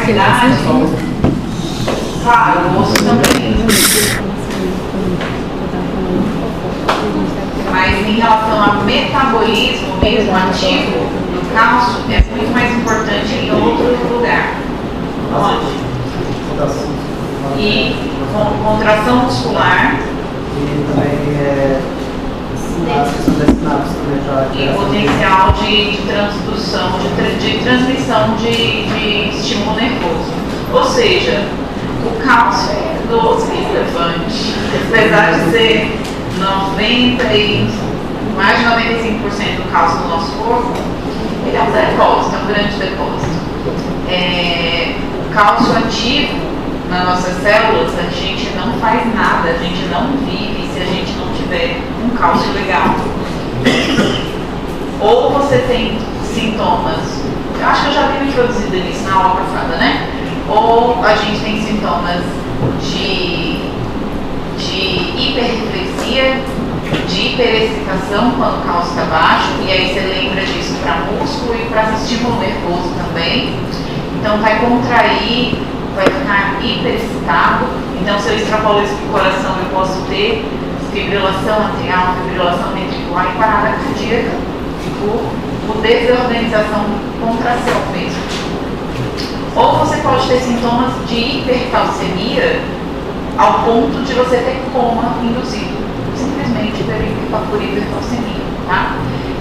qualidade, claro, o osso também. Mas em relação ao metabolismo mesmo ativo do cálcio, é muito mais importante em outro lugar. Onde? E contração muscular. E também e potencial de transdução, de transmissão de estímulo nervoso. Ou seja, o cálcio é doce e relevante. Apesar de ser mais de 95% do cálcio do nosso corpo, ele é um depósito, é um grande depósito. O cálcio ativo nas nossas células, a gente não faz nada, a gente não vive se a gente não tiver um cálcio legal. Ou você tem sintomas, eu acho que eu já havia introduzido isso na aula passada, né? Ou a gente tem sintomas de hiperreflexia, de hiperexcitação quando o cálcio está baixo, e aí você lembra disso para músculo e para estímulo nervoso também. Então vai contrair, vai ficar hiperexcitado. Então, se eu extrapolo isso para o coração, eu posso ter fibrilação atrial, fibrilação ventricular e parada cardíaca por desorganização, contração mesmo. Ou você pode ter sintomas de hipercalcemia ao ponto de você ter coma induzido, simplesmente por hipercalcemia, tá?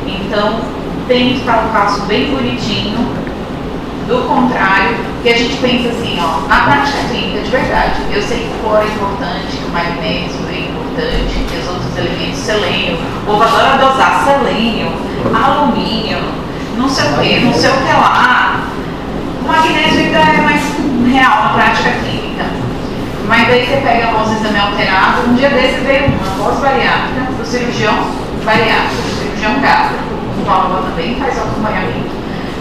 Então, tem que estar o cálcio bem bonitinho. Do contrário, que a gente pensa assim, ó, na prática clínica de verdade, eu sei que o cloro é importante, que o magnésio é importante, que os outros elementos, selênio, o povo adora dosar selênio, alumínio, não sei o que, não sei o que lá. O magnésio ainda é mais real na prática clínica. Mas daí você pega a voz de exame alterado, um dia desse veio uma voz bariátrica do cirurgião bariátrico, do cirurgião gástrico, o qual também faz acompanhamento.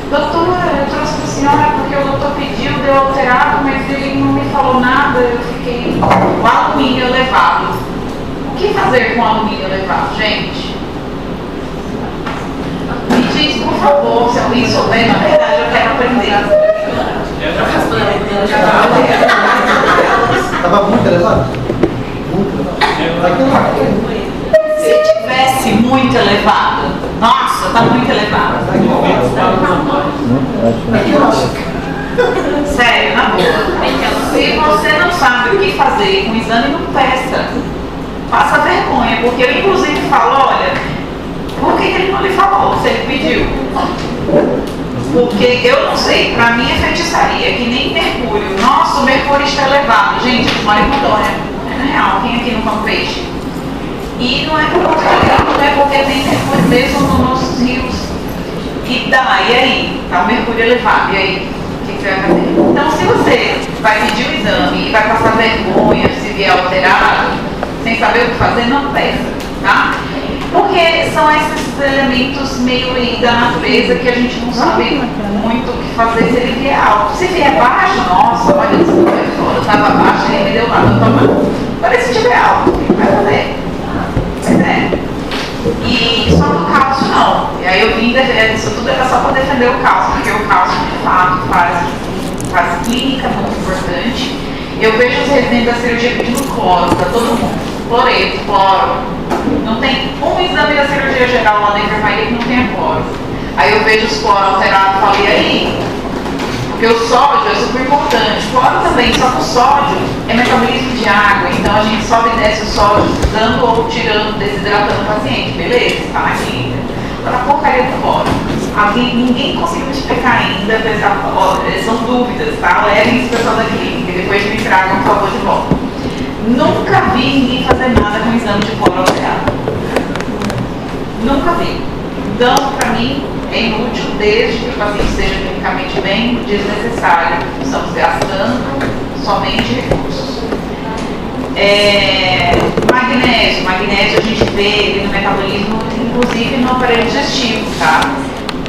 Doutora, eu trouxe para a senhora porque o doutor pediu, deu alterado, mas ele não me falou nada, eu fiquei com alumínio elevado. O que fazer com alumínio elevado, gente? Me diz, por favor, se alguém souber, na verdade eu quero aprender. Estava muito elevado? Muito elevado. Se tivesse muito elevado, nossa, está muito elevado. Sério, na boa. Se você não sabe o que fazer com o exame, não peça. Passa vergonha, porque eu inclusive falo, olha, por que ele não lhe falou, se ele pediu? Porque eu não sei, pra mim é feitiçaria, que nem mercúrio. Nossa, o mercúrio está elevado. Gente, eu moro em Rondônia, é real, quem aqui não come peixe? E não é por conta de campo, né? Porque tem mercúrio mesmo nos nossos rios. E aí? Tá o mercúrio elevado, e aí? O que você vai fazer? Então, se você vai pedir o exame e vai passar vergonha se vier alterado, sem saber o que fazer, não peça, tá? Porque são esses elementos meio aí da natureza que a gente não sabe muito o que fazer se ele vier alto. Se vier baixo, nossa, olha, eu estava baixo, ele me deu nada, toma. Agora se tiver alto, o que vai fazer? Pois é. E só no cálcio não. E aí eu vim, isso tudo era só para defender o cálcio, porque o cálcio de fato faz clínica muito importante. Eu vejo os residentes da cirurgia pedindo cloro para todo mundo. Cloreto, cloro. Não tem um exame da cirurgia geral lá da enfermaria que não tenha cloro. Aí eu vejo os cloro alterados e falo, e aí? Porque o sódio é super importante. O cloro também, só que o sódio é metabolismo de água. Então a gente sobe e desce o sódio, dando ou tirando, desidratando o paciente. Beleza? Está na clínica. Agora a porcaria do cloro. Ninguém conseguiu me explicar ainda. São dúvidas, tá? Levem esse pessoal da clínica e depois me tragam, por favor, de volta. Nunca vi ninguém fazer nada com exame de cloro alterado. Nunca vi. Então, para mim, é inútil desde que o paciente esteja clinicamente bem, desnecessário. Estamos gastando somente recursos. Magnésio a gente vê ele no metabolismo, inclusive no aparelho digestivo, tá?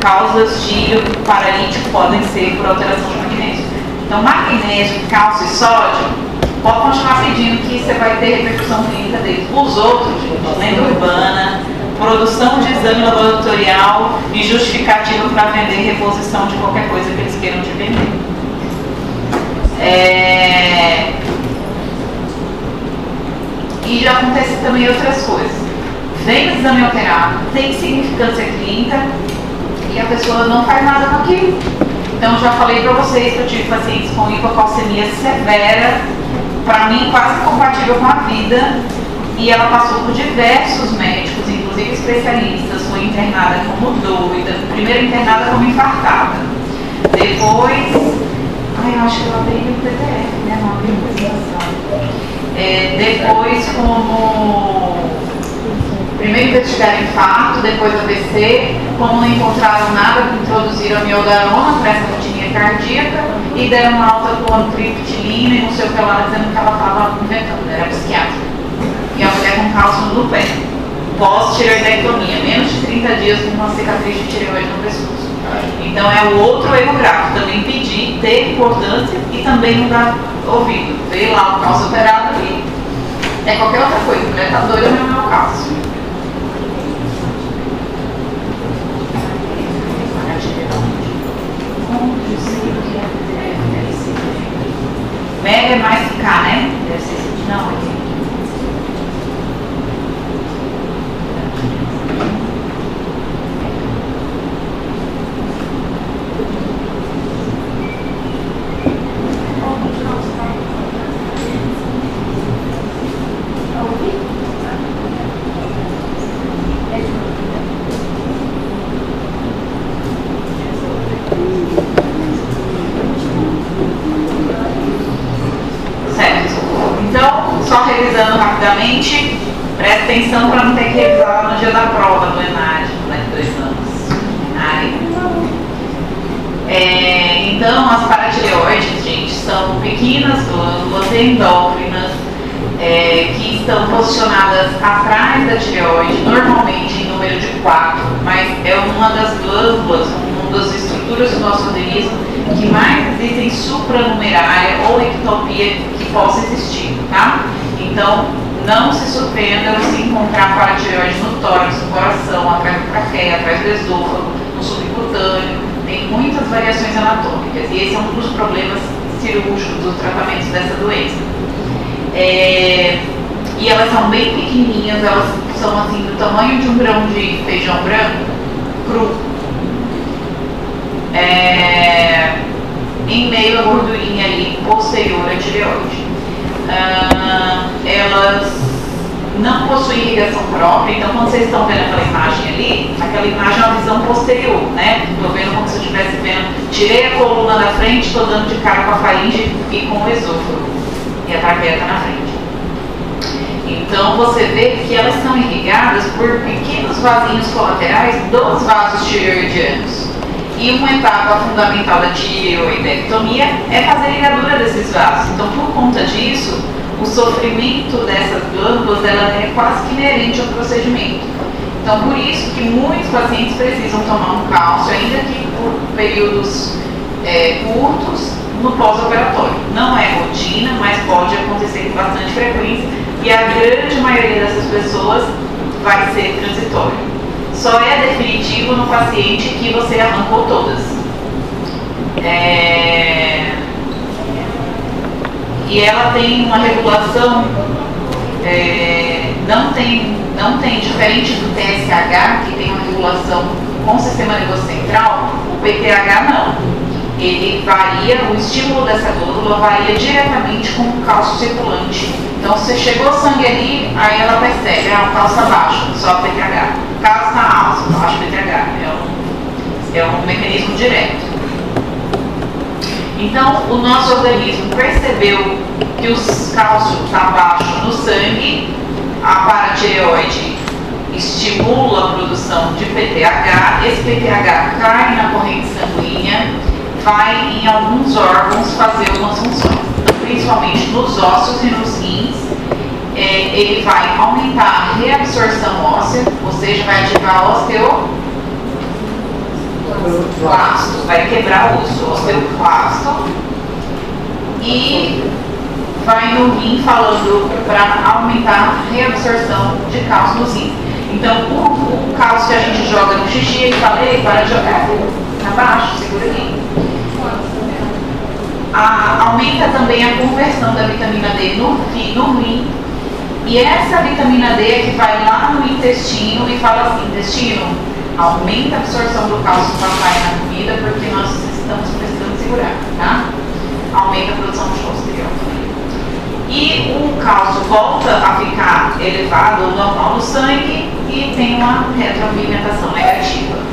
Causas de paralítico podem ser por alteração de magnésio. Então, magnésio, cálcio e sódio, pode continuar pedindo que você vai ter repercussão clínica deles. Os outros, gente, lenda urbana, produção de exame laboratorial e justificativa para vender reposição de qualquer coisa que eles queiram te vender. E já acontece também outras coisas. Vem o exame alterado, tem significância clínica e a pessoa não faz nada com aquilo. Então, eu já falei para vocês que eu tive pacientes com hipocalcemia severa, para mim quase compatível com a vida, e ela passou por diversos médicos, inclusive especialistas, foi internada como doida, primeiro internada como infartada, depois, eu acho que eu abri o PDF, né, não abri a apresentação, depois como, primeiro investigaram infarto, depois AVC, como não encontraram nada, introduziram a miodarona para essa arritmia cardíaca e deram uma alta com amitriptilina e não sei o que lá, dizendo que ela estava inventando, era psiquiátrica. E a mulher com cálcio no pé, pós-tireoidectomia, menos de 30 dias com uma cicatriz de tireoide no pescoço. Então é o outro erro grave, também pedir, ter importância e também não dar ouvido. Ver lá o cálcio operado ali. É qualquer outra coisa, a mulher está doida, mas não é o cálcio. Mega é mais que K, né? Deve ser esse. Não, aqui. Rapidamente, presta atenção para não ter que revisar no dia da prova do ENAD, daqui 2 anos. Então, as paratireoides, gente, são pequenas glândulas endócrinas que estão posicionadas atrás da tireoide, normalmente em número de 4, mas é uma das glândulas, uma das estruturas do nosso organismo que mais existem supranumerária ou ectopia que possa existir, tá? Então, não se surpreendam se encontrar paratireoide no tórax, no coração, atrás do traqueia, atrás do esôfago, no subcutâneo. Tem muitas variações anatômicas e esse é um dos problemas cirúrgicos dos tratamentos dessa doença. E elas são bem pequenininhas, elas são assim do tamanho de um grão de feijão branco, cru. Em meio à gordurinha ali posterior à tireoide. Elas não possuem irrigação própria, então quando vocês estão vendo aquela imagem ali, aquela imagem é uma visão posterior, né? Estou vendo como se eu estivesse vendo, tirei a coluna da frente, estou dando de cara com a faringe e com o esôfago, e a traqueia está na frente. Então você vê que elas são irrigadas por pequenos vasinhos colaterais dos vasos tireoidianos. E uma etapa fundamental da tireoidectomia é fazer a ligadura desses vasos. Então, por conta disso, o sofrimento dessas glândulas ela é quase que inerente ao procedimento. Então, por isso que muitos pacientes precisam tomar um cálcio, ainda que por períodos curtos, no pós-operatório. Não é rotina, mas pode acontecer com bastante frequência e a grande maioria dessas pessoas vai ser transitório. Só é definitivo no paciente que você arrancou todas. E ela tem uma regulação, não tem, diferente do TSH, que tem uma regulação com o sistema nervoso central, o PTH não. Ele varia, o estímulo dessa glândula varia diretamente com o cálcio circulante. Então, se chegou sangue ali, aí ela percebe, o cálcio abaixo, só PTH. O cálcio está alto, baixo PTH. É um mecanismo direto. Então, o nosso organismo percebeu que o cálcio está baixo no sangue, a paratireoide estimula a produção de PTH, esse PTH cai na corrente sanguínea, vai em alguns órgãos fazer algumas funções, principalmente nos ossos e nos rins. Ele vai aumentar a reabsorção óssea, ou seja, vai ativar o osteoclasto, vai quebrar o osteoclasto e vai no rim falando para aumentar a reabsorção de cálcio nos rins. Então, o cálcio que a gente joga no xixi, ele fala, ei, para de jogar, abaixo, segura aqui. Aumenta também a conversão da vitamina D no rim. E essa vitamina D é que vai lá no intestino e fala assim: intestino, aumenta a absorção do cálcio papai na comida porque nós estamos precisando segurar, tá? Aumenta a produção de colesterol também. E o cálcio volta a ficar elevado ou normal no sangue e tem uma retroalimentação negativa.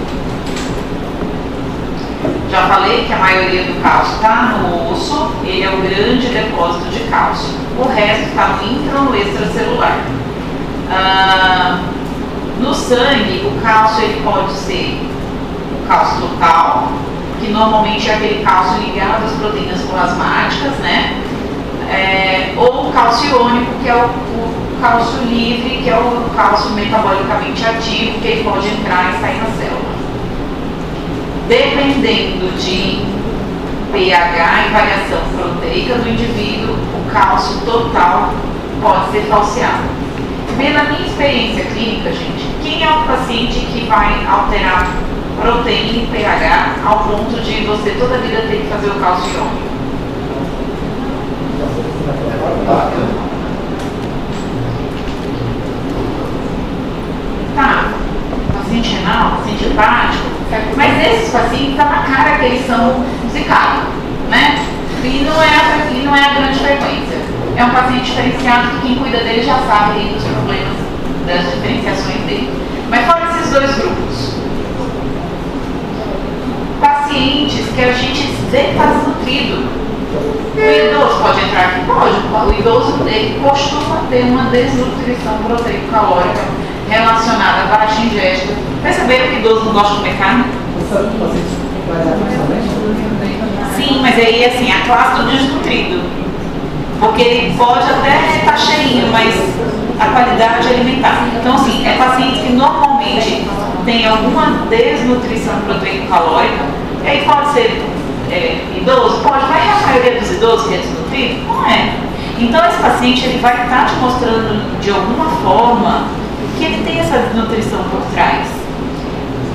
Já falei que a maioria do cálcio está no osso, ele é o grande depósito de cálcio. O resto está no intra ou no extracelular. No sangue, o cálcio ele pode ser o cálcio total, que normalmente é aquele cálcio ligado às proteínas plasmáticas, né? Ou o cálcio iônico, que é o cálcio livre, que é o cálcio metabolicamente ativo, que ele pode entrar e sair na célula. Dependendo de pH e variação proteica do indivíduo, o cálcio total pode ser falseado. Pela minha experiência clínica, gente, quem é o paciente que vai alterar proteína e pH ao ponto de você toda a vida ter que fazer o cálcio iônico? Tá, paciente renal, paciente hepático, mas esses pacientes está na cara que eles são zicados, né? E não é a grande frequência. É um paciente diferenciado que quem cuida dele já sabe aí dos problemas, das diferenciações dele. Mas fora esses dois grupos, pacientes que a gente vê que está desnutrido. O idoso pode entrar aqui? Pode. O idoso ele costuma ter uma desnutrição proteico-calórica relacionada à baixa ingesta. Perceberam que o idoso não gosta de comer carne? Sim, mas aí assim, a classe do desnutrido. Porque ele pode até estar cheinho, mas a qualidade alimentar. Então assim, é paciente que normalmente tem alguma desnutrição proteico-calórica, e aí pode ser idoso? Pode, mas a maioria dos idosos que é desnutrido? Não é. Então esse paciente ele vai estar te mostrando de alguma forma que ele tem essa desnutrição por trás.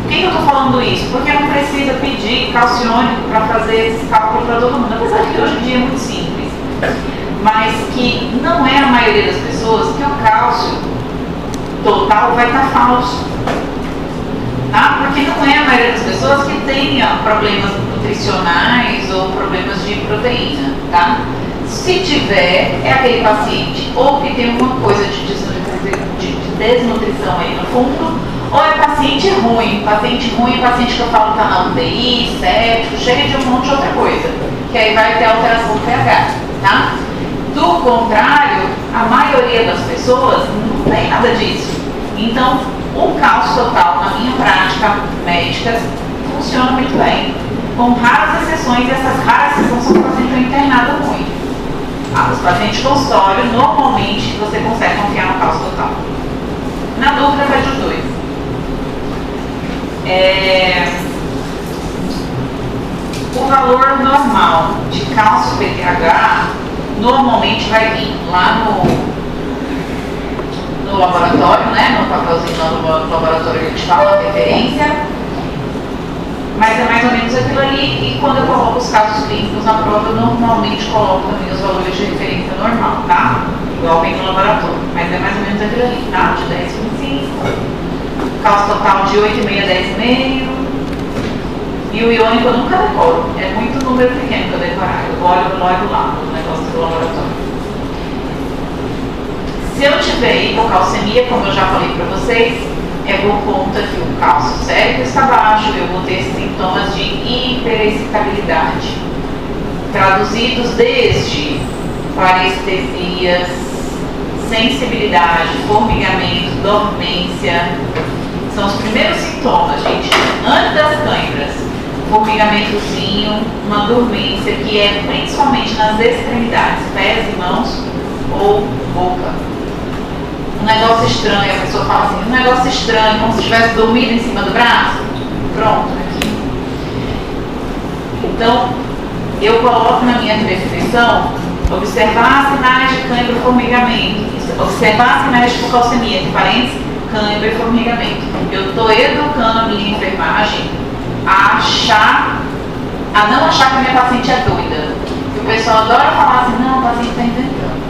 Por que eu estou falando isso? Porque não precisa pedir calciônico para fazer esse cálculo para todo mundo, apesar de que hoje em dia é muito simples. Mas que não é a maioria das pessoas que o cálcio total vai estar falso. Tá? Porque não é a maioria das pessoas que tenha problemas nutricionais ou problemas de proteína, tá? Se tiver, é aquele paciente ou que tem uma coisa de desnutrição aí no fundo, ou é paciente ruim. Paciente ruim é paciente que eu falo que está na UTI, séptico, cheio de um monte de outra coisa, que aí vai ter alteração do pH, tá? Do contrário, a maioria das pessoas não tem nada disso. Então, o cálcio total, na minha prática médica, funciona muito bem. Com raras exceções, e essas raras exceções são pacientes internados ruim. Os pacientes consultório, normalmente, você consegue confiar no cálcio total. Na dúvida, vai dos dois. O valor normal de cálcio PTH normalmente vai vir lá no laboratório, né? No papelzinho lá no laboratório que a gente fala, a referência. Mas é mais ou menos aquilo ali, e quando eu coloco os casos clínicos na prova, eu normalmente coloco também os valores de referência normal, tá? Igual vem no laboratório, mas é mais ou menos aquilo ali, tá? De 10,25, cálcio total de 8,5 a 10,5, e o iônico eu nunca decoro, é muito número pequeno para decorar, eu olho logo lá no negócio do laboratório. Se eu tiver hipocalcemia, como eu já falei para vocês, é por conta que o cálcio sérico está baixo, eu vou ter sintomas de hiperexcitabilidade, traduzidos desde parestesias, sensibilidade, formigamento, dormência. São os primeiros sintomas, gente, antes das câimbras. Formigamentozinho, uma dormência que é principalmente nas extremidades, pés e mãos ou boca. Um negócio estranho, a pessoa fala assim, um negócio estranho, como se tivesse dormido em cima do braço. Pronto, aqui. Então, eu coloco na minha prescrição, observar sinais de cãibra e formigamento, observar sinais de hipocalcemia, entre parênteses, cãibra e formigamento. Eu estou educando a minha enfermagem a não achar que a minha paciente é doida. O pessoal adora falar assim, não, o paciente está inventando.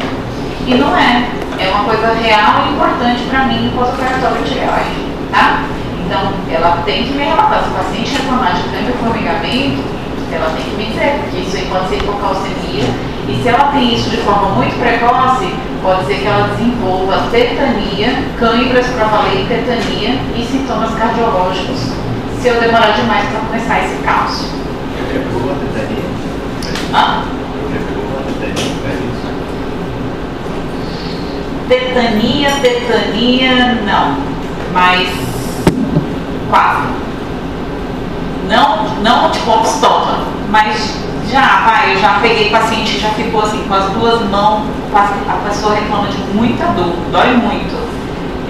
E não é. É uma coisa real e importante para mim no pós-operatório de tireoide, tá? Então, ela tem que me relatar. Se o paciente reclamar de formigamento, ela tem que me dizer, porque isso aí pode ser hipocalcemia. E se ela tem isso de forma muito precoce, pode ser que ela desenvolva tetania, cãibras para valer tetania e sintomas cardiológicos, se eu demorar demais para começar esse cálcio. Eu pegou a tetania? Hã? Eu pegou a tetania? Tetania, não. Mas quase. Não tipo obstómago, mas eu já peguei paciente que já ficou assim com as duas mãos, a pessoa reclama de muita dor, dói muito.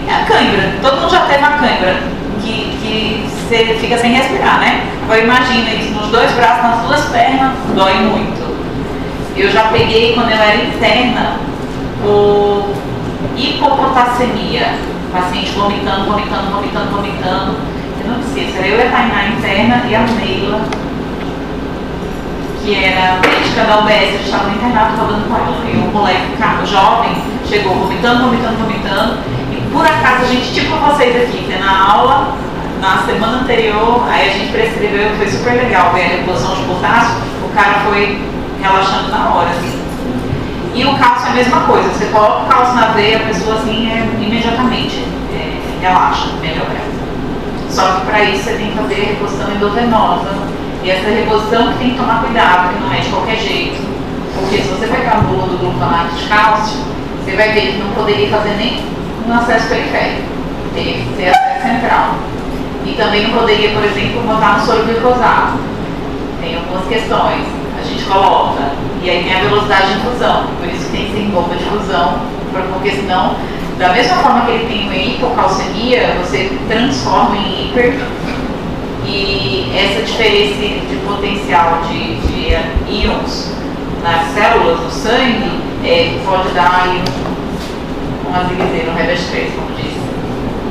E a cãibra, todo mundo já teve uma cãibra, que você fica sem respirar, né? Agora imagina isso nos dois braços, nas duas pernas, dói muito. Eu já peguei quando eu era interna o hipopotassemia, paciente vomitando. Eu não esqueço, era eu e a Tainá interna e a Neila, que era médica da UBS, a gente estava no internato falando com ela. E um moleque jovem chegou vomitando. E por acaso a gente, tipo vocês aqui, que na aula, na semana anterior, aí a gente prescreveu, foi super legal ver a reposição de potássio, o cara foi relaxando na hora, assim. E o cálcio é a mesma coisa, você coloca o cálcio na veia, a pessoa assim imediatamente relaxa, melhora. Só que para isso você tem que fazer reposição endovenosa. E essa reposição que tem que tomar cuidado, que não é de qualquer jeito. Porque se você pegar a bula do gluconato de cálcio, você vai ver que não poderia fazer nem um acesso periférico. Teria que ser acesso central. E também não poderia, por exemplo, botar no soro glicosado. Tem algumas questões. A gente coloca. E aí tem a velocidade de infusão. Por isso que tem que ser em bomba de infusão. Porque senão, da mesma forma que ele tem uma hipocalcemia, você transforma em hiper. E essa diferença de potencial de íons nas células do sangue pode dar aí uma ziquezeira, um revés 3, como disse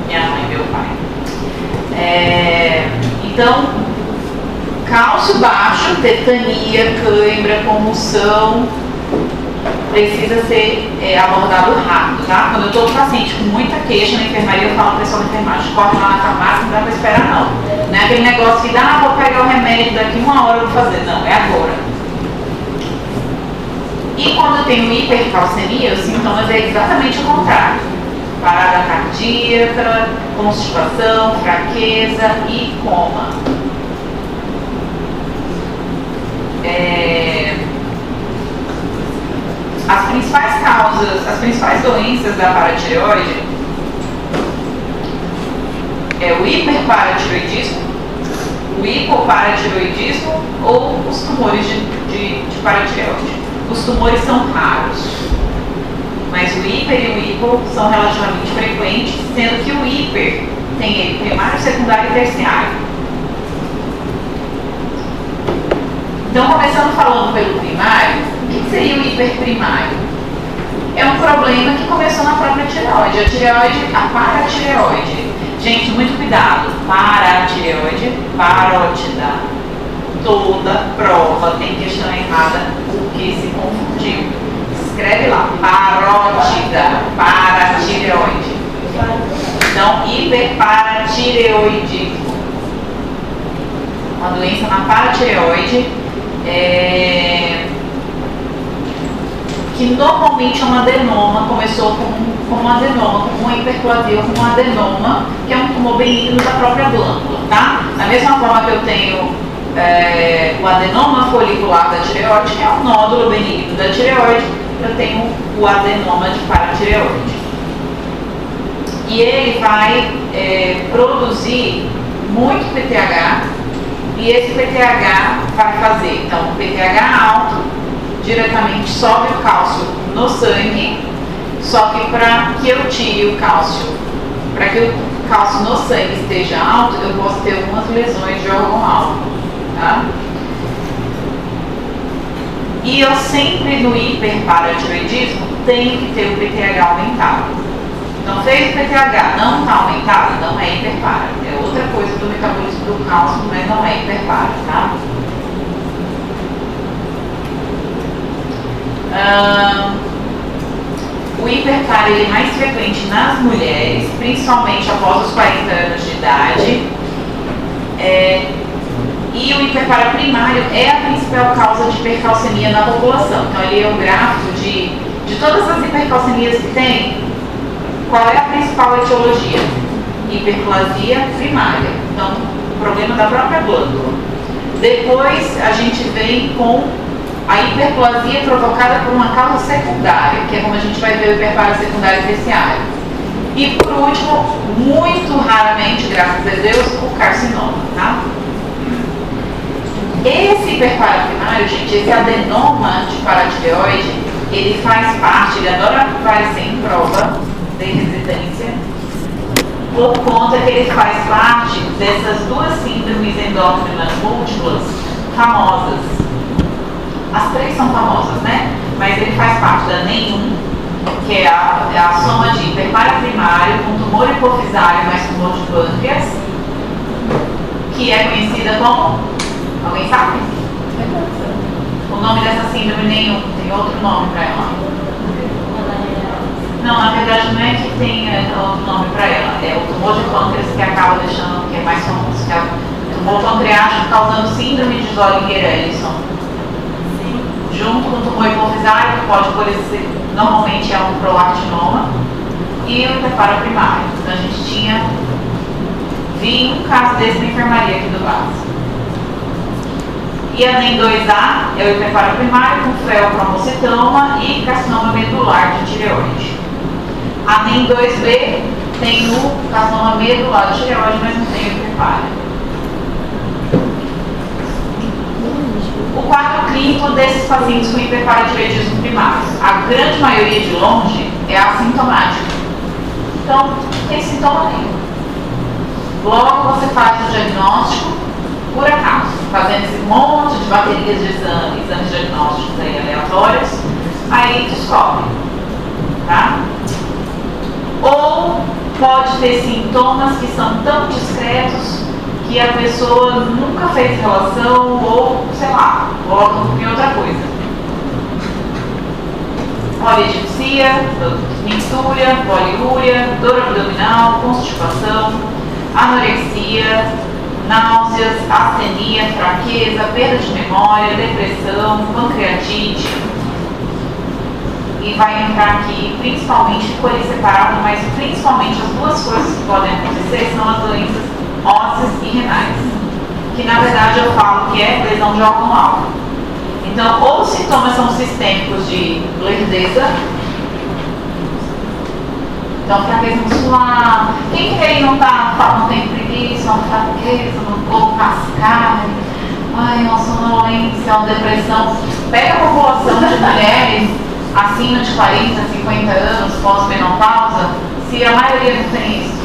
minha mãe e meu pai. Então, cálcio baixo, tetania, cãibra, convulsão, precisa ser abordado rápido, tá? Quando eu estou com paciente com muita queixa na enfermaria, eu falo para o pessoal da enfermagem, corre lá na farmácia, não dá para esperar não. Não é aquele negócio que vou pegar o remédio, daqui 1 hora eu vou fazer. Não, é agora. E quando eu tenho hipercalcemia, os sintomas é exatamente o contrário. Parada cardíaca, constipação, fraqueza e coma. As principais causas, as principais doenças da paratireoide é o hiperparatiroidismo, o hipoparatiroidismo ou os tumores de paratireoide. Os tumores são raros, mas o hiper e o hipo são relativamente frequentes, sendo que o hiper tem ele primário, secundário e terciário. Então, começando falando pelo primário, o que seria o hiperprimário? É um problema que começou na própria tireoide. A paratireoide. Gente, muito cuidado. Paratireoide, parótida. Toda prova tem questão errada porque se confundiu. Escreve lá, parótida, paratireoide. Então, hiperparatireoidismo. Uma doença na paratireoide que normalmente é um adenoma, começou como um adenoma, como uma hiperplasia, como um adenoma, que é um tumor benigno da própria glândula, tá? Da mesma forma que eu tenho o adenoma folicular da tireoide, que é um nódulo benigno da tireoide, eu tenho o adenoma de paratireoide. E ele vai produzir muito PTH, e esse PTH vai fazer, então, o PTH alto, diretamente sobe o cálcio no sangue, só que para que eu tire o cálcio, para que o cálcio no sangue esteja alto, eu posso ter algumas lesões de órgão-alvo, tá? E eu sempre no hiperparatiroidismo tenho que ter o PTH aumentado. Então, fez o PTH, não está aumentado, não é hiperpara. É outra coisa do metabolismo do cálcio, mas não é hiperpara, tá? O hiperparo ele é mais frequente nas mulheres, principalmente após os 40 anos de idade. E o hiperparo primário é a principal causa de hipercalcemia na população. Então, ele é o gráfico de todas as hipercalcemias que tem, qual é a principal etiologia? Hiperplasia primária. Então, o problema da própria glândula. Depois, a gente vem com a hiperplasia provocada por uma causa secundária, que é como a gente vai ver o hiperparo secundário terciário. E, por último, muito raramente, graças a Deus, o carcinoma, tá? Esse hiperparo primário, gente, esse adenoma de paratireoide, ele faz parte, ele adora aparecer em prova de residência, por conta que ele faz parte dessas duas síndromes endócrinas múltiplas famosas. As três são famosas, né? Mas ele faz parte da NEM1, que é a soma de hiperparo primário com tumor hipofisário mais tumor de pâncreas, que é conhecida como... Alguém sabe? O nome dessa síndrome NEM1, tem outro nome para ela? Não, na verdade não é que tem outro nome para ela, é o tumor de pâncreas que acaba deixando, que é mais famoso, que é o tumor pancreático causando síndrome de Zollinger-Ellison. Junto com o tumor hipofisário, que pode parecer, normalmente é um prolactinoma, e o hiperparo primário. Então a gente vi um caso desse na enfermaria aqui do base. E a NEM2A é o hiperparo primário com feocromocitoma e carcinoma medular de tireoide. A NEM2B tem o carcinoma medular de tireoide, mas não tem o hiperparo. O quadro clínico desses pacientes com hiperparatireoidismo primário, a grande maioria de longe é assintomática. Então, não tem sintoma nenhum. Logo você faz o diagnóstico por acaso, fazendo esse monte de baterias de exames diagnósticos aí aleatórios, aí descobre, tá? Ou pode ter sintomas que são tão discretos que a pessoa nunca fez relação ou, sei lá, coloca em outra coisa. Polidipsia, mixúria, poliúria, dor abdominal, constipação, anorexia, náuseas, astenia, fraqueza, perda de memória, depressão, pancreatite. E vai entrar aqui, principalmente, ficou ali separado, mas principalmente as duas coisas que podem acontecer são as doenças ósseas e renais, que na verdade eu falo que é lesão de órgão-alvo. Então, ou os sintomas são sistêmicos de lerdeza, então fraqueza muscular, quem que aí não tem preguiça, uma fraqueza no corpo, cascar, uma sonolência, uma depressão, pega a população de mulheres acima de 40, 50 anos, pós-menopausa, se a maioria não tem isso.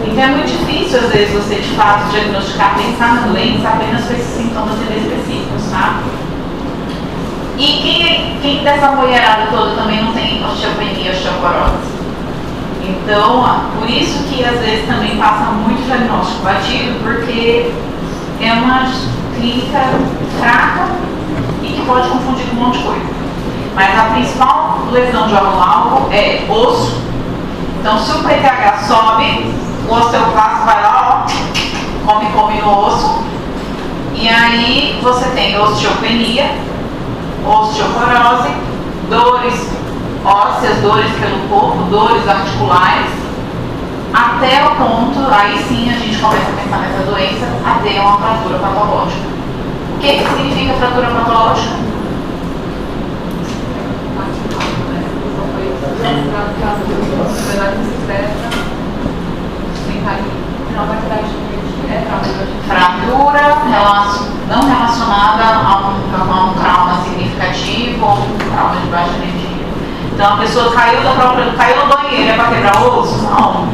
Então é muito difícil, às vezes, você de fato diagnosticar, pensar na doença apenas com esses sintomas específicos, tá? E quem dessa mulherada toda também não tem osteopenia, osteoporose? Então, por isso que às vezes também passa muito diagnóstico batido, porque é uma clínica fraca e que pode confundir com um monte de coisa. Mas a principal lesão de órgão-alvo é osso. Então, se o PTH sobe, o osteoclasto vai lá, ó, come no osso. E aí você tem osteopenia, osteoporose, dores ósseas, dores pelo corpo, dores articulares, até o ponto, aí sim a gente começa a pensar nessa doença, até uma fratura patológica. O que significa fratura patológica? Fratura não relacionada a um trauma significativo ou um trauma de baixa energia. Então a pessoa caiu no banheiro, é para quebrar o osso? Não.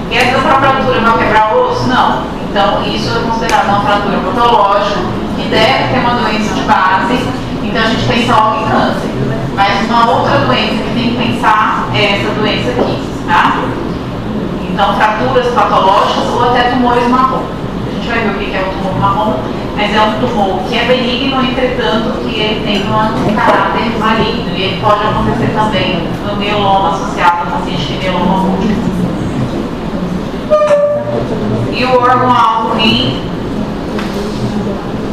E essa fratura vai quebrar o osso? Não. Então isso é considerado uma fratura patológica que deve ter uma doença de base. Então a gente pensa logo em câncer. Mas uma outra doença que tem que pensar é essa doença aqui, tá? Então fraturas patológicas ou até tumores marrom. A gente vai ver o que é o tumor marrom, mas é um tumor que é benigno, entretanto, que ele tem um caráter maligno, e ele pode acontecer também no mieloma associado ao paciente que tem mieloma múltiplo. E o órgão-alvo rim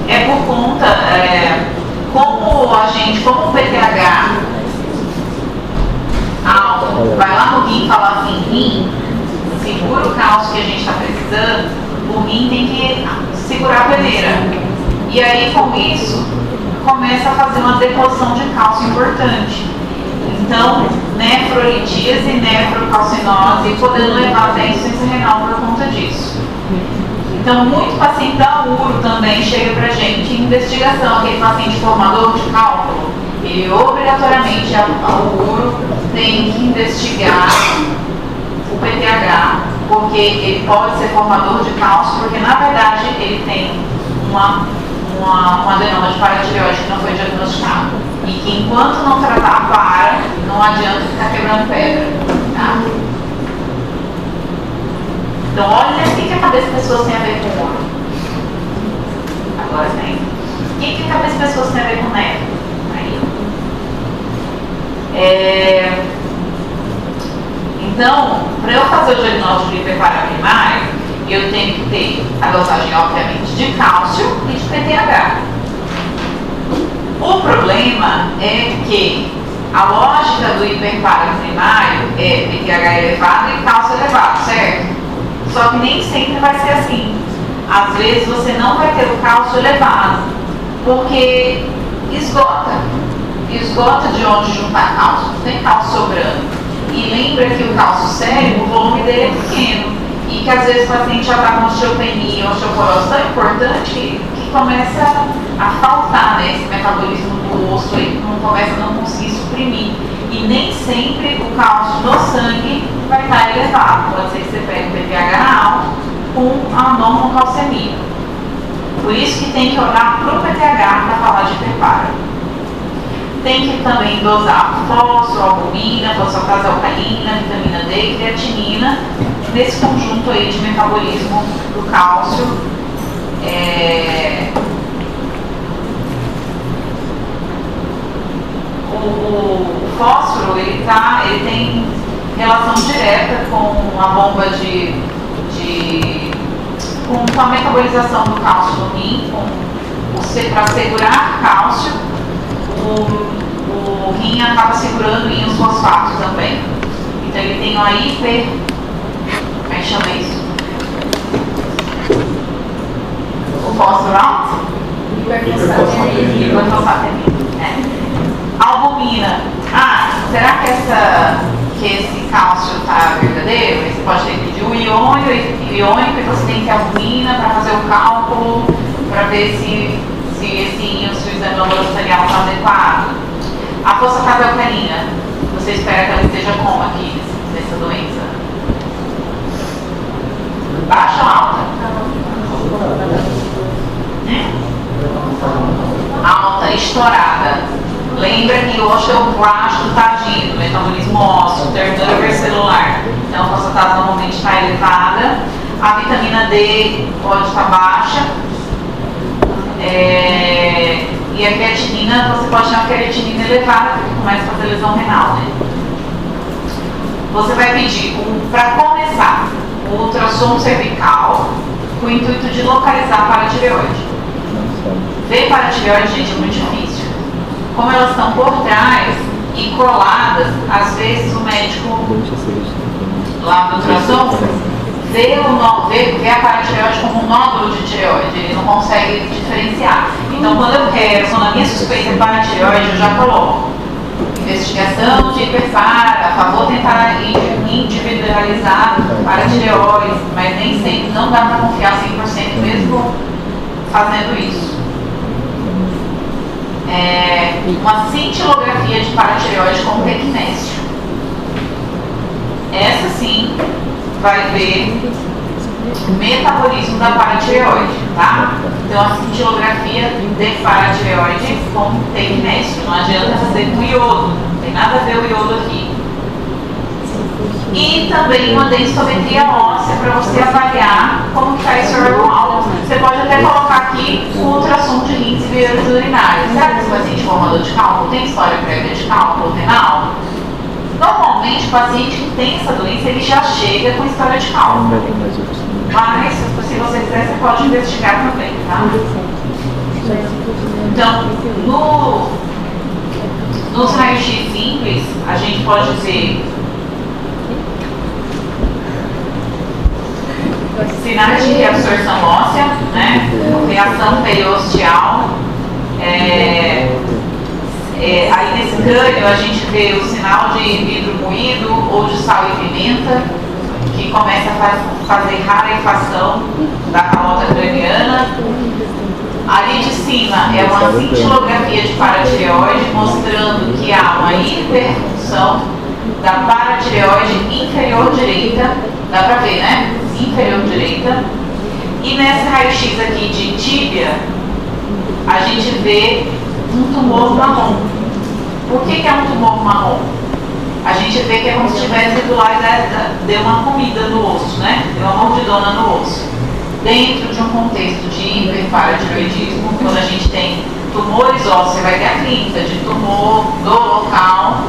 é por conta, como o PTH alto vai lá no rim e fala assim, rim, segura o cálcio que a gente está precisando, o rim tem que segurar a peneira. E aí, com isso, começa a fazer uma deposição de cálcio importante. Então, nefrolitíase, nefrocalcinose, podendo levar até insuficiência renal por conta disso. Então, muito paciente da uro também chega pra gente em investigação, aquele paciente formador de cálculo, ele obrigatoriamente, o uro tem que investigar o PTH, porque ele pode ser formador de cálcio, porque na verdade ele tem um adenoma de paratireoide que não foi diagnosticado. E que enquanto não tratar não adianta ficar quebrando pedra. Tá? Então olha o que a cabeça das pessoas tem a ver com ouro. Agora tem. O que a cabeça das pessoas tem a ver com neve? Aí. Então, para eu fazer o diagnóstico de hiperparária primário, eu tenho que ter a dosagem, obviamente, de cálcio e de PTH. O problema é que a lógica do hiperparária primário é PTH elevado e cálcio elevado, certo? Só que nem sempre vai ser assim. Às vezes você não vai ter o cálcio elevado, porque esgota de onde juntar cálcio, não tem cálcio sobrando. E lembra que o cálcio cérebro, o volume dele é pequeno. E que às vezes o paciente já está com osteopenia ou osteoporose tão importante que começa a faltar, né, esse metabolismo do osso aí, começa a não conseguir suprimir. E nem sempre o cálcio no sangue vai estar elevado. Pode ser que você pegue o PTH alto com a normocalcemia. Por isso que tem que olhar para o PTH para falar de hiperpara. Tem que também dosar fósforo, albumina, fosfatase alcalina, vitamina D e creatinina, nesse conjunto aí de metabolismo do cálcio. O fósforo, ele tem relação direta com a bomba com a metabolização do cálcio no rim, para segurar cálcio. O rim acaba segurando íons fosfato também. Então ele tem uma como é que chama isso? O fósforo alto? Hiperfosfatemia. Albumina. Será que esse cálcio está verdadeiro? Você pode ter que pedir o iônico e você tem que ter albumina para fazer o cálculo, para ver se o exame laboratorial está adequado. A fosfatase alcalina, você espera que ela esteja como aqui nessa doença? Baixa ou alta? Alta, estourada. Lembra que o osteoblasto está agindo, metabolismo ósseo, turnover celular. Então a fosfatase normalmente está elevada. A vitamina D pode estar baixa. E a creatinina, você pode ter uma creatinina elevada, porque começa a fazer lesão renal, né? Você vai pedir, para começar, o ultrassom cervical com o intuito de localizar a paratireoide. Ver paratireoide, gente, é muito difícil. Como elas estão por trás e coladas, às vezes o médico lá no ultrassom vê a paratireoide como um nódulo de tireoide, ele não consegue diferenciar. Então, quando a minha suspeita é paratireoide, eu já coloco investigação de hiperpara, a favor de tentar individualizar paratireoide, mas nem sempre, não dá para confiar 100% mesmo fazendo isso. Uma cintilografia de paratireoide com tecnésio. Essa sim vai ver o metabolismo da paratireoide, tá? Então a cintilografia de paratireoide com tecnésio. Não adianta fazer com iodo, não tem nada a ver o iodo aqui. E também uma densitometria óssea para você avaliar como está esse órgão alto. Você pode até colocar aqui o ultrassom de rins e vias urinárias. Será que esse paciente formador de cálculo tem história prévia de cálculo renal? Normalmente o paciente que tem essa doença ele já chega com história de cálculo. Mas se você quiser você pode investigar também, tá? Então, nos raios-x simples, a gente pode ver sinais de reabsorção óssea, né? Reação periosteal. Aí nesse crânio a gente vê o sinal de vidro moído ou de sal e pimenta, que começa a fazer rarefação da calota craniana. Ali de cima é uma cintilografia de paratireoide mostrando que há uma hiperfunção da paratireoide inferior direita, dá pra ver, né? Inferior direita. E nesse raio-x aqui de tíbia, a gente vê um tumor marrom. Por que é um tumor marrom? A gente vê que é como se tivesse ido lá e deu uma comida no osso, né? Deu uma mordidona no osso. Dentro de um contexto de hiperparatireoidismo, quando a gente tem tumores ósseos, você vai ter a clínica de tumor do local.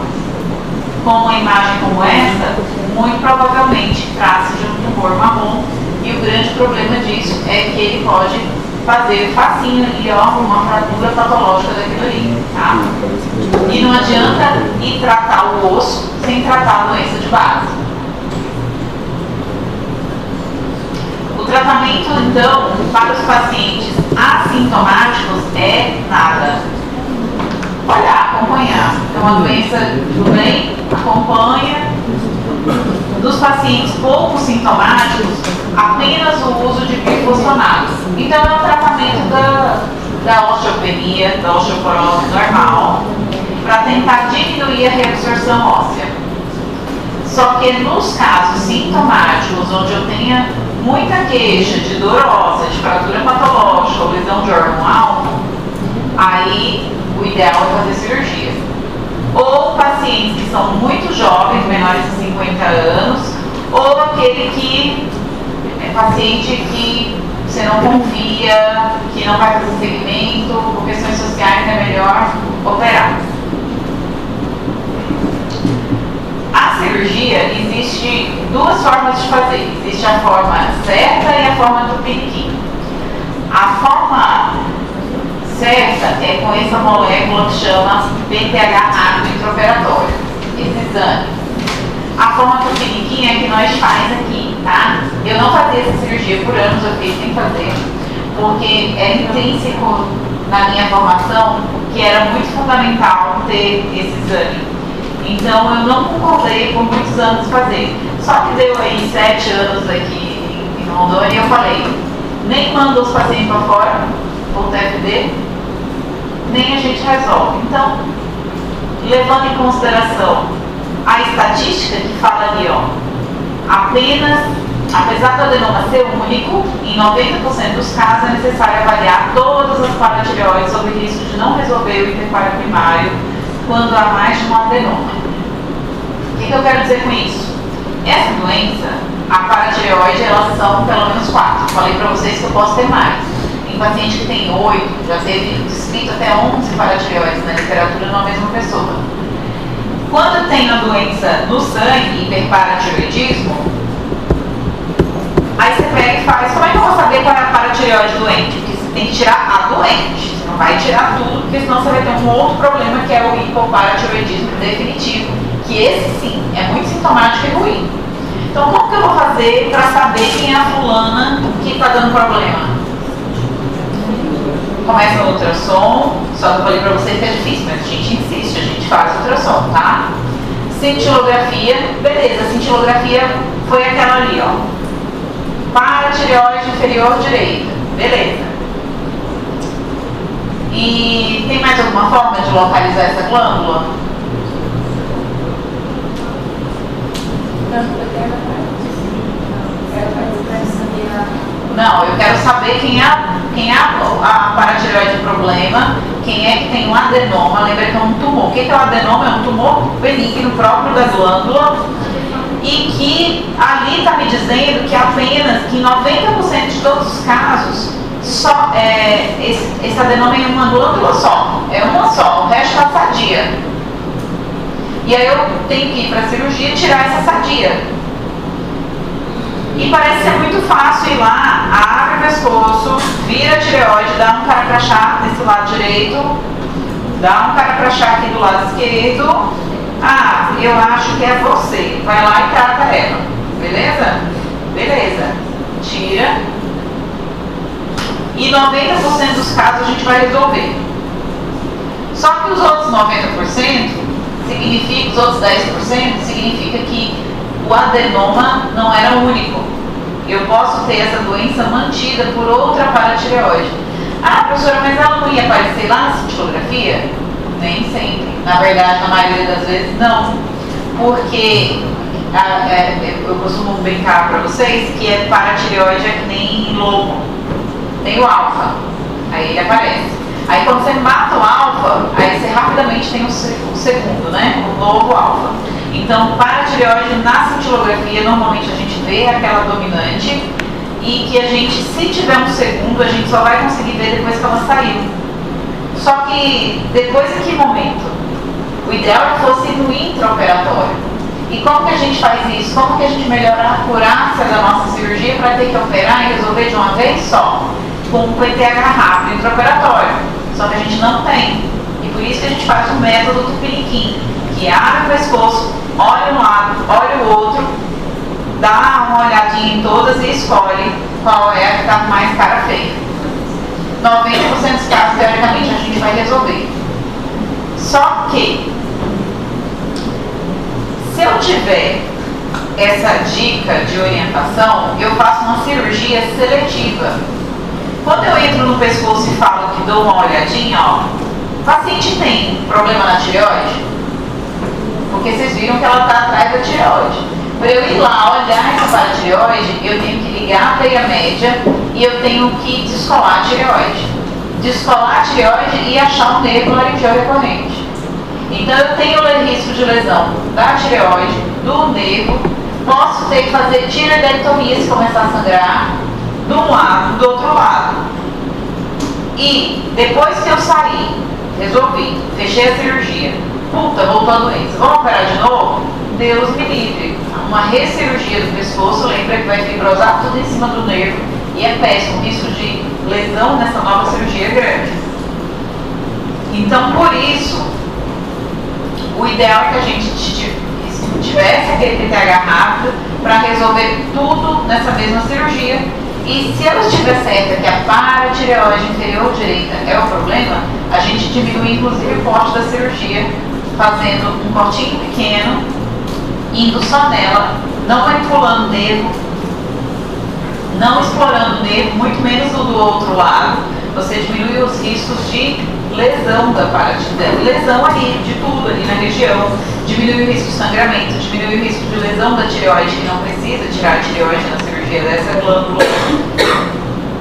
Com uma imagem como essa, muito provavelmente trata-se de um tumor marrom, e o grande problema disso é que ele pode fazer facinho ali, ó, uma fratura patológica daquilo ali, tá? E não adianta ir tratar o osso sem tratar a doença de base. O tratamento, então, para os pacientes assintomáticos é nada. Olhar, acompanhar. É uma doença do bem, acompanha. Dos pacientes pouco sintomáticos, apenas o uso de bifosfonatos. Então é um tratamento da osteopenia, da osteoporose normal, para tentar diminuir a reabsorção óssea. Só que nos casos sintomáticos, onde eu tenha muita queixa de dor óssea, de fratura patológica ou lesão de órgão alto, aí o ideal é fazer cirurgia. Ou pacientes que são muito jovens, menores de 50 anos, ou aquele que é paciente que você não confia, que não vai fazer segmento, por questões sociais é melhor operar. A cirurgia existe duas formas de fazer. Existe a forma certa e a forma do piniquim. A forma certa é com essa molécula que chama PTH ácido intraoperatório, esse exame. A forma do piniquim é que nós faz aqui, tá? Eu não fazia essa cirurgia por anos, eu fiz sem fazer, porque é intrínseco na minha formação que era muito fundamental ter esse exame. Então eu não concordei por muitos anos fazer. Só que deu aí 7 anos aqui em Rondônia e eu falei, nem mando os pacientes para fora, por TFD, nem a gente resolve. Então, levando em consideração a estatística que fala ali, ó, apenas, apesar do adenoma ser único, em 90% dos casos é necessário avaliar todas as paratireoides sob risco de não resolver o interparo primário quando há mais de um adenoma. O que eu quero dizer com isso? Essa doença, a paratireoide, elas são pelo menos 4. Falei para vocês que eu posso ter mais. Tem paciente que tem 8, já teve descrito até 11 paratireoides na literatura numa mesma pessoa. Quando tem a doença no sangue, hiperparatireoidismo, aí você pega e faz, como é que eu vou saber qual é a paratireoide doente? Porque você tem que tirar a doente, você não vai tirar tudo, porque senão você vai ter um outro problema que é o hipoparatireoidismo definitivo, que esse sim, é muito sintomático e ruim. Então como que eu vou fazer para saber quem é a fulana que está dando problema? Começa o ultrassom, só que eu falei pra vocês que é difícil, mas a gente insiste, a gente faz o ultrassom, tá? Cintilografia, beleza, a cintilografia foi aquela ali, ó. Paratireoide inferior direita, beleza. E tem mais alguma forma de localizar essa glândula? Não, eu quero saber quem é a paratireoide problema, quem é que tem um adenoma. Lembra que é um tumor. O que é o adenoma? É um tumor benigno próprio da glândula. e que ali está me dizendo que apenas que em 90% de todos os casos só esse adenoma é uma glândula só, é uma só, o resto está sadia. E aí eu tenho que ir para a cirurgia e tirar essa sadia. E parece ser muito fácil ir lá, abre o pescoço, vira a tireoide, dá um cara crachá nesse lado direito, dá um cara crachá aqui do lado esquerdo. Ah, eu acho que é você. Vai lá e trata ela. Beleza? Beleza. Tira. E 90% dos casos a gente vai resolver. Só que os outros 90% significa, os outros 10% significa que o adenoma não era único. Eu posso ter essa doença mantida por outra paratireoide. Ah, professora, mas ela não ia aparecer lá na cintilografia? Nem sempre. Na verdade, na maioria das vezes, não. Porque eu costumo brincar para vocês que paratireoide é que nem lobo. Tem o alfa, aí ele aparece. Aí quando você mata o alfa, aí você rapidamente tem o segundo, né? O novo alfa. Então, paratireoide na cintilografia, normalmente a gente vê aquela dominante e que a gente, se tiver um segundo, a gente só vai conseguir ver depois que ela saiu. Só que, depois em que momento? O ideal é que fosse no intraoperatório. E como que a gente faz isso? Como que a gente melhora a acurácia da nossa cirurgia para ter que operar e resolver de uma vez só? Com um PTH rápido intraoperatório. Só que a gente não tem. E por isso que a gente faz o método do piniquim, que abre o pescoço, olha um lado, olha o outro, dá uma olhadinha em todas e escolhe qual é a que está mais cara feia. 90% dos casos, teoricamente, a gente vai resolver. Só que, se eu tiver essa dica de orientação, eu faço uma cirurgia seletiva. Quando eu entro no pescoço e falo que dou uma olhadinha, ó, o paciente tem problema na tireoide? Porque vocês viram que ela está atrás da tireoide. Para eu ir lá olhar essa paratireoide, eu tenho que ligar a veia média e eu tenho que descolar a tireoide. Descolar a tireoide e achar um nervo laringeal recorrente. Então eu tenho o risco de lesão da tireoide, do nervo, posso ter que fazer tireoidectomia se começar a sangrar, de um lado, do outro lado. E depois que eu saí, resolvi, fechei a cirurgia, puta, voltou a doença, vamos operar de novo? Deus me livre. Uma recirurgia do pescoço, lembra que vai fibrosar tudo em cima do nervo e é péssimo, o risco de lesão nessa nova cirurgia é grande. Então, por isso, o ideal é que a gente tivesse aquele PTH rápido para resolver tudo nessa mesma cirurgia. E se ela estiver certa que a paratireoide inferior direita é o problema, a gente diminui inclusive o porte da cirurgia, fazendo um cortinho pequeno, indo só nela, não manipulando o nervo, não explorando o nervo, muito menos o do outro lado. Você diminui os riscos de lesão da paratireoide, lesão ali, de tudo ali na região, diminui o risco de sangramento, diminui o risco de lesão da tireoide, que não precisa tirar a tireoide na cirurgia dessa glândula.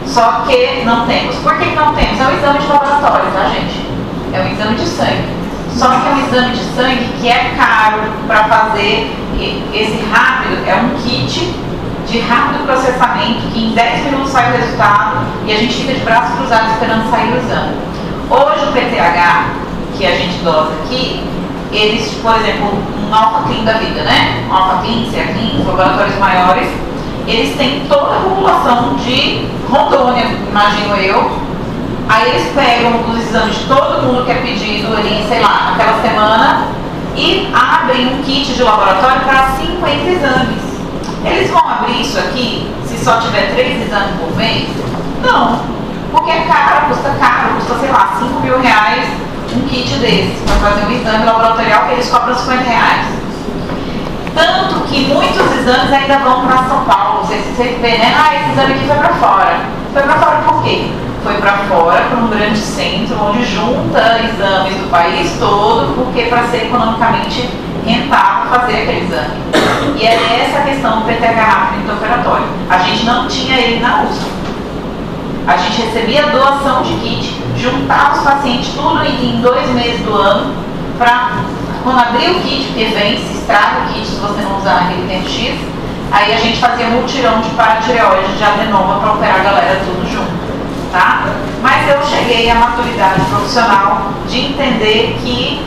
Só que não temos. Por que não temos? É um exame de laboratório, tá, gente? É um exame de sangue. Só que é um exame de sangue que é caro para fazer. Esse rápido é um kit de rápido processamento que em 10 minutos sai o resultado e a gente fica de braços cruzados esperando sair o exame. Hoje o PTH que a gente dosa aqui, eles, por exemplo, um alfa-clean da vida, né? Um alfa-clean, CEA-clean, laboratórios maiores, eles têm toda a população de Rondônia, imagino eu. Aí eles pegam os exames de todo mundo que é pedido ali, sei lá, naquela semana e abrem um kit de laboratório para 50 exames. Eles vão abrir isso aqui se só tiver 3 exames por mês? Não, porque é caro, custa, sei lá, 5 mil reais um kit desse para fazer um exame laboratorial que eles cobram 50 reais. Tanto que muitos exames ainda vão para São Paulo. Você vê, né? Ah, esse exame aqui foi para fora. Foi para fora por quê? Foi para fora, para um grande centro, onde junta exames do país todo, porque para ser economicamente rentável fazer aquele exame. E é essa a questão do PTH rápido intraoperatório. A gente não tinha ele na USP. A gente recebia doação de kit, juntava os pacientes tudo em 2 meses do ano para quando abria o kit, porque vence, estraga o kit se você não usar aquele tempo X, aí a gente fazia multirão de paratireoide, de adenoma para operar a galera tudo junto, tá? Mas eu cheguei à maturidade profissional de entender que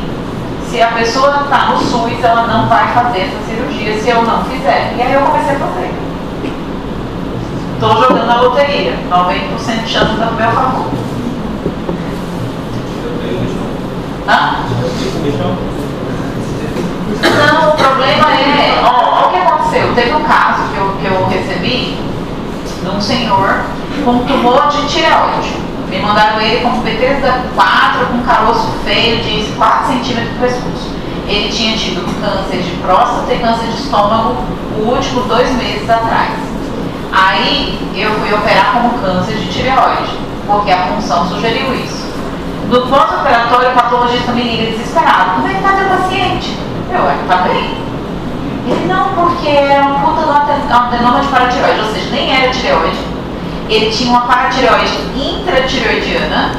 se a pessoa está no SUS, ela não vai fazer essa cirurgia se eu não fizer. E aí eu comecei a fazer. Estou jogando na loteria, 90% de chance do meu favor. Hã? Não, o problema é... Ó, o que aconteceu? Teve um caso que eu recebi de um senhor com tumor de tireoide. Me mandaram ele com Bethesda 4, com caroço feio de 4 centímetros do pescoço. Ele tinha tido câncer de próstata e câncer de estômago o último 2 meses atrás. Aí eu fui operar como câncer de tireoide, porque a punção sugeriu isso. No pós-operatório, o patologista me liga desesperado. Como é que está teu paciente? Eu, tá bem. Ele, não, porque era um puta adenoma de paratireoide, ou seja, nem era tireoide. Ele tinha uma paratireoide intratireoidiana,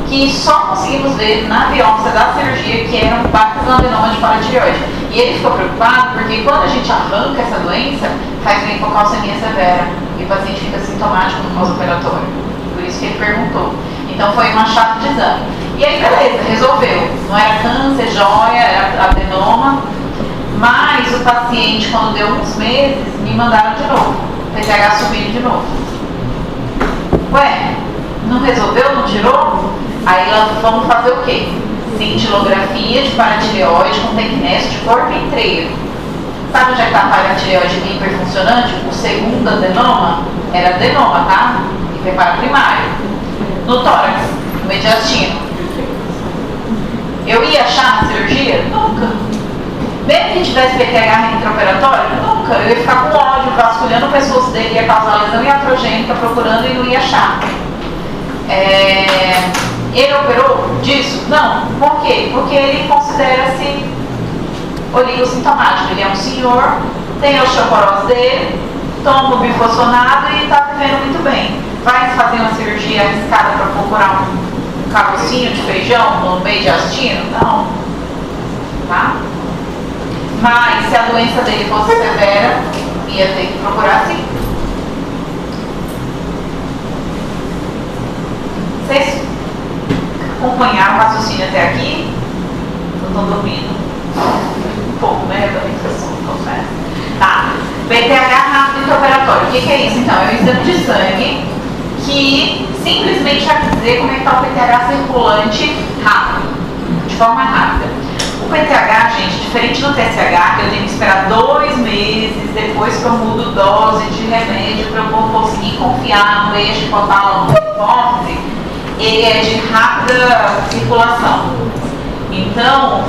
que só conseguimos ver na biópsia da cirurgia que era um baita adenoma de paratireoide. E ele ficou preocupado porque quando a gente arranca essa doença, faz uma hipocalcemia severa e o paciente fica sintomático no pós-operatório. Por isso que ele perguntou. Então foi uma chave de exame. E aí beleza, resolveu. Não era câncer, joia, era adenoma. Mas o paciente, quando deu uns meses, me mandaram de novo. O PTH subiu de novo. Ué, não resolveu, não tirou? Aí nós vamos fazer o quê? Cintilografia de paratireoide com tecnésio de corpo inteiro. Sabe onde é que está a paratireoide hiperfuncionante? O segundo adenoma era adenoma, tá? Hiperparaprimário. No tórax, no mediastino. Eu ia achar na cirurgia? Nunca. Mesmo que tivesse PTH intraoperatório? Nunca. Eu ia ficar com ódio, vasculhando o pescoço dele, ia causar lesão iatrogênica, procurando e não ia achar. Ele operou disso? Não. Por quê? Porque ele considera-se oligosintomático. Ele é um senhor, tem a osteoporose dele, toma o bifosfonado e está vivendo muito bem. Vai fazer uma cirurgia arriscada para procurar um carocinho de feijão no mediastino? Não. Tá? Mas se a doença dele fosse severa, ia ter que procurar sim. Vocês acompanharam o raciocínio até aqui? Não estão dormindo? Um pouco, né? Eu também sou confesso. Tá. PTH rápido intraoperatório. O que é isso então? É um exame de sangue que simplesmente vai dizer como é que está o PTH circulante rápido, de forma rápida. O PTH, gente, diferente do TSH, que eu tenho que esperar 2 meses depois que eu mudo dose de remédio para eu conseguir confiar no eixo hipotálamo hipófise, ele é de rápida circulação. Então,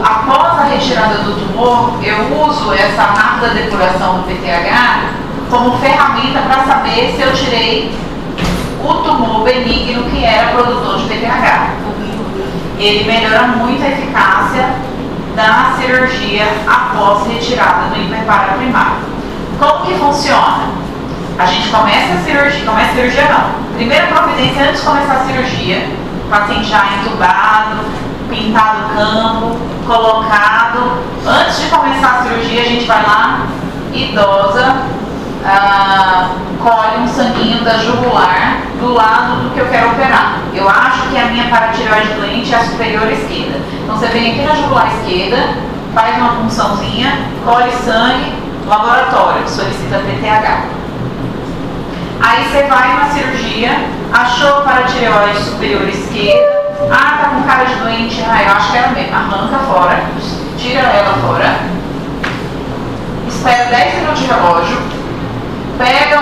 após a retirada do tumor, eu uso essa rápida depuração do PTH como ferramenta para saber se eu tirei o tumor benigno que era produtor de PTH. Ele melhora muito a eficácia da cirurgia após retirada do hiperparaprimário. Como que funciona? A gente começa a cirurgia não. Primeira providência antes de começar a cirurgia, o paciente já entubado, pintado o campo, colocado. Antes de começar a cirurgia, a gente vai lá e dosa, colhe um sanguinho da jugular do lado do que eu quero operar. Eu acho que a minha paratireoide doente é a superior esquerda. Então você vem aqui na jugular esquerda, faz uma punçãozinha, colhe sangue, laboratório, solicita PTH. Aí você vai na cirurgia, achou paratireoide superior esquerda, tá com cara de doente, eu acho que era mesmo, arranca fora, tira ela fora, espera 10 minutos de relógio, pega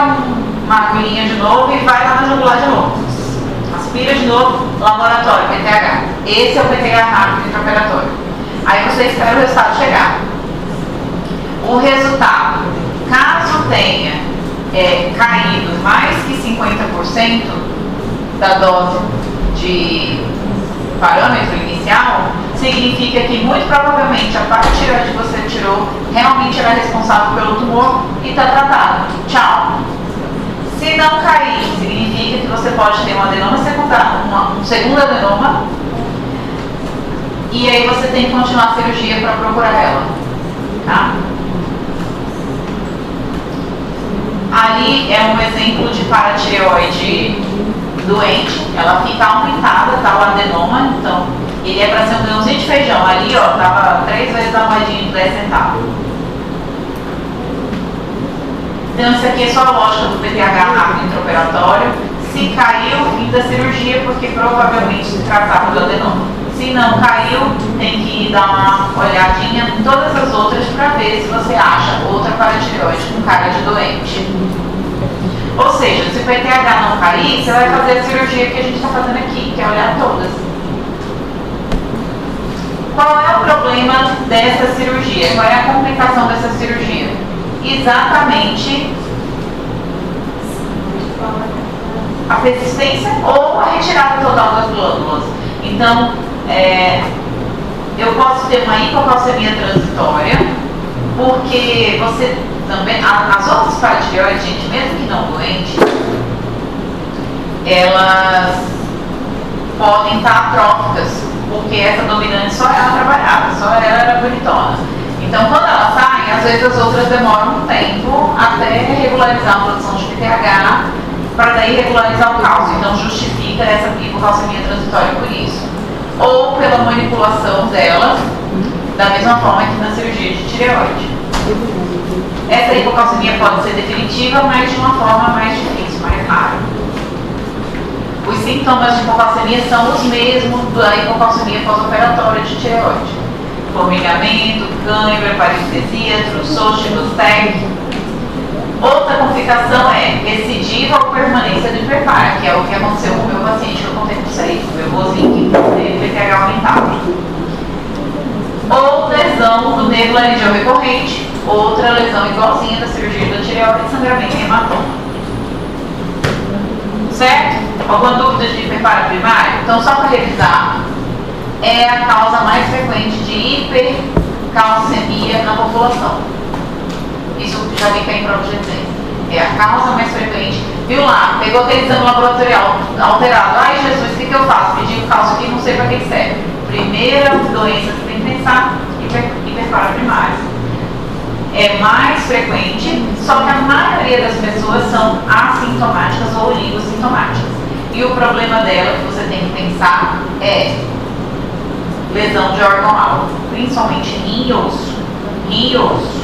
uma agulhinha de novo e vai lá na jugular de novo. Aspira de novo, laboratório, PTH. Esse é o PTH rápido intraoperatório. Aí você espera o resultado chegar. O resultado, caso tenha caído mais que 50% da dose de parâmetro inicial, significa que muito provavelmente a paratireoide que você tirou realmente era responsável pelo tumor e está tratado. Tchau. Se não cair, significa que você pode ter um adenoma secundário, um segundo adenoma, e aí você tem que continuar a cirurgia para procurar ela, tá? Ali é um exemplo de paratireoide doente, ela fica aumentada, tá o adenoma, então ele é para ser um grãozinho de feijão. Ali, ó, tava 3 vezes a moedinha de 10 centavos. Então isso aqui é só a lógica do PTH rápido intraoperatório. Se caiu, fim da cirurgia, porque provavelmente se tratava do adenoma. Se não caiu, tem que dar uma olhadinha em todas as outras para ver se você acha outra paratireoide com cara de doente. Ou seja, se o PTH não cair, você vai fazer a cirurgia que a gente está fazendo aqui, que é olhar todas. Qual é o problema dessa cirurgia? Qual é a complicação dessa cirurgia? Exatamente a persistência ou a retirada total das glândulas. Então, eu posso ter uma hipocalcemia transitória, porque você também, as outras paratireoides, gente, mesmo que não doentes, elas podem estar atróficas, porque essa dominante só ela trabalhava, só ela era bonitona. Então, quando ela sai, às vezes as outras demoram um tempo até regularizar a produção de PTH, para daí regularizar o cálcio. Então, justifica essa hipocalcemia transitória por isso. Ou pela manipulação dela, da mesma forma que na cirurgia de tireoide. Essa hipocalcemia pode ser definitiva, mas de uma forma mais difícil, mais rara. Os sintomas de hipocalcemia são os mesmos da hipocalcemia pós-operatória de tireoide. Formigamento, cãibra, parestesia, trussôstigos, TEC. Outra complicação é recidiva ou permanência do hiperpar, que é o que aconteceu com o meu paciente que eu contei com vocês, o meu vozinho que teve PTH aumentado. Ou lesão do nervo laringeu recorrente, outra lesão igualzinha da cirurgia da tireoide, sangramento e hematoma. Certo? Alguma dúvida de hiperparo primário? Então, só para revisar, é a causa mais frequente de hipercalcemia na população. Isso já vi que é em prova de residência. É a causa mais frequente. Viu lá? Pegou aquele exame laboratorial alterado. Ai, Jesus, o que eu faço? Pedi o cálcio aqui, não sei para que serve. Primeira doença que tem que pensar, hiperparo primário. É mais frequente, só que a maioria das pessoas são assintomáticas ou oligosintomáticas. E o problema dela que você tem que pensar é lesão de órgão-alvo, principalmente rim e osso. Rim e osso.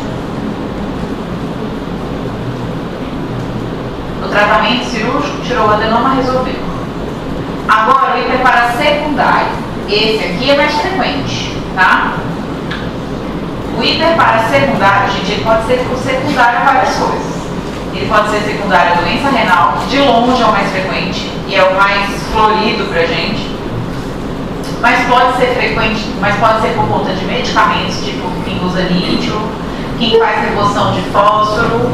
No tratamento cirúrgico, tirou o adenoma, resolveu. Agora, o hiperpara secundário. Esse aqui é mais frequente, tá? O hiperpara secundário, gente, ele pode ser secundário a várias coisas. Ele pode ser secundário à doença renal, de longe é o mais frequente e é o mais florido pra gente. Mas pode ser frequente, mas pode ser por conta de medicamentos, tipo quem usa lítio, quem faz remoção de fósforo,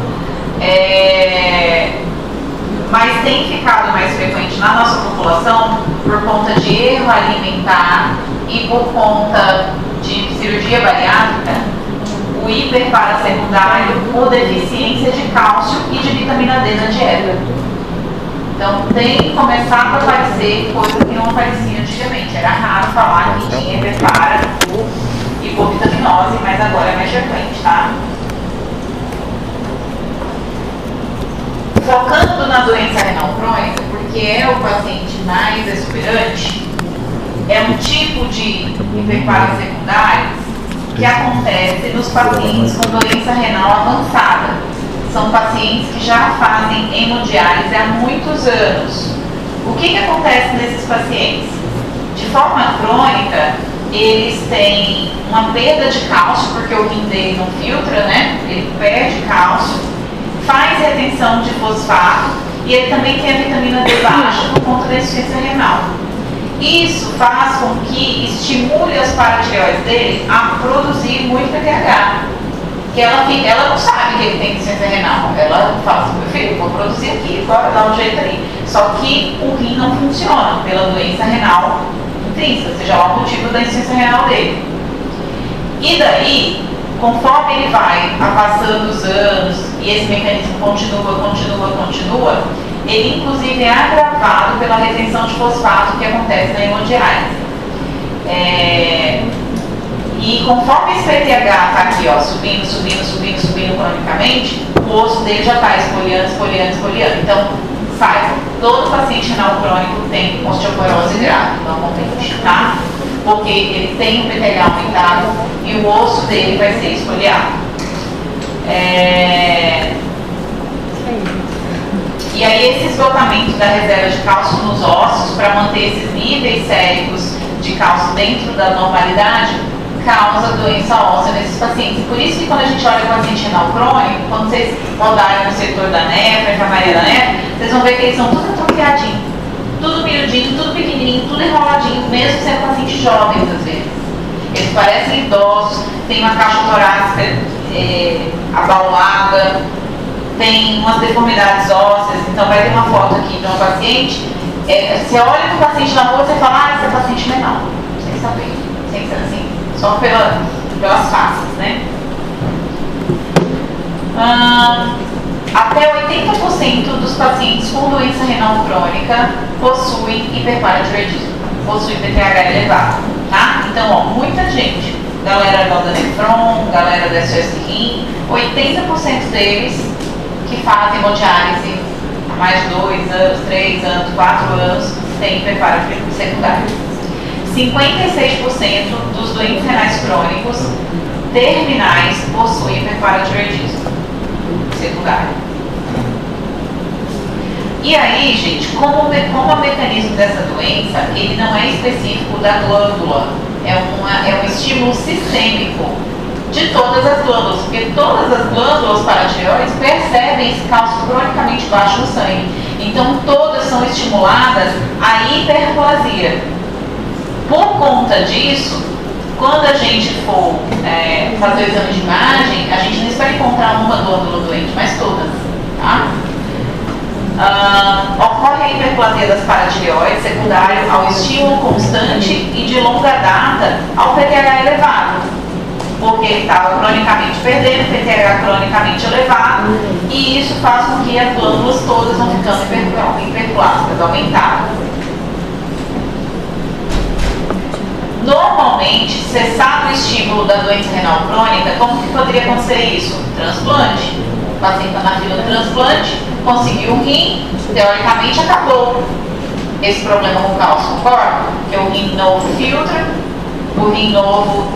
mas tem ficado mais frequente na nossa população por conta de erro alimentar e por conta de cirurgia bariátrica, o hiperparasecundário ou deficiência de cálcio e de vitamina D na dieta. Então tem começado a aparecer coisa que não aparecia antigamente. Era raro falar que tinha hiperpara por hipovitaminose, mas agora é mais frequente, tá? Focando na doença renal crônica, porque é o paciente mais exuberante, é um tipo de hiperparas secundários que acontece nos pacientes com doença renal avançada. São pacientes que já fazem hemodiálise há muitos anos. O que acontece nesses pacientes? De forma crônica, eles têm uma perda de cálcio, porque o rim dele não filtra, né? Ele perde cálcio, faz retenção de fosfato e ele também tem a vitamina D baixa por conta da insuficiência renal. Isso faz com que estimule as paratireoides dele a produzir muito PTH. Que ela não sabe que ele tem insuficiência renal. Ela fala assim, meu filho, vou produzir aqui, bora dar um jeito aí. Só que o rim não funciona pela doença renal intrínseca, seja lá o motivo da insuficiência renal dele. E daí, conforme ele vai passando os anos e esse mecanismo continua, ele inclusive é agravado pela retenção de fosfato que acontece na hemodiálise. E conforme esse PTH está aqui, ó, subindo cronicamente, o osso dele já está esfoliando. Então, saiba, todo paciente renal crônico tem osteoporose grave, normalmente, tá? Porque ele tem um PTH aumentado e o osso dele vai ser esfoliado. E aí esse esgotamento da reserva de cálcio nos ossos, para manter esses níveis séricos de cálcio dentro da normalidade, causa doença óssea nesses pacientes. Por isso que quando a gente olha o paciente renal crônico, quando vocês rodarem no setor da nefra, enfermaria da nefra, vocês vão ver que eles são tudo atrofiadinhos, tudo miudinho, tudo pequenininho, tudo enroladinho, mesmo sendo pacientes jovens às vezes. Eles parecem idosos, tem uma caixa torácica abaulada, tem umas deformidades ósseas. Então vai ter uma foto aqui de um paciente, você olha para o paciente na rua e você fala, esse é paciente renal, sem saber, sem ser assim, só pelas faces, né? Até 80% dos pacientes com doença renal crônica possuem hiperparatiroidismo, possuem PTH elevado, tá? Então, ó, muita gente, galera da Nefron, galera da SOS Rim, 80% deles que fazem hemodiálise há mais de 2 anos, 3 anos, 4 anos, tem hiperparatiroidismo secundário. 56% dos doentes renais crônicos terminais possuem hiperparatiroidismo secundário. E aí, gente, como o mecanismo dessa doença, ele não é específico da glândula, é um estímulo sistêmico de todas as glândulas, porque todas as glândulas paratireoides percebem esse cálcio cronicamente baixo no sangue. Então, todas são estimuladas à hiperplasia. Por conta disso, quando a gente for fazer o exame de imagem, a gente não espera encontrar uma glândula doente, mas todas, tá? Ocorre a hiperplasia das paratireoides secundário ao estímulo constante e de longa data ao PTH elevado, porque ele estava cronicamente perdendo, PTH cronicamente elevado, e isso faz com que as glândulas todas vão ficando hiperplásicas, aumentadas. Normalmente, cessado o estímulo da doença renal crônica, como que poderia acontecer isso? Transplante. O paciente está na fila do transplante, conseguiu um rim, teoricamente acabou esse problema com o cálcio no corpo, porque o rim novo filtra, o rim novo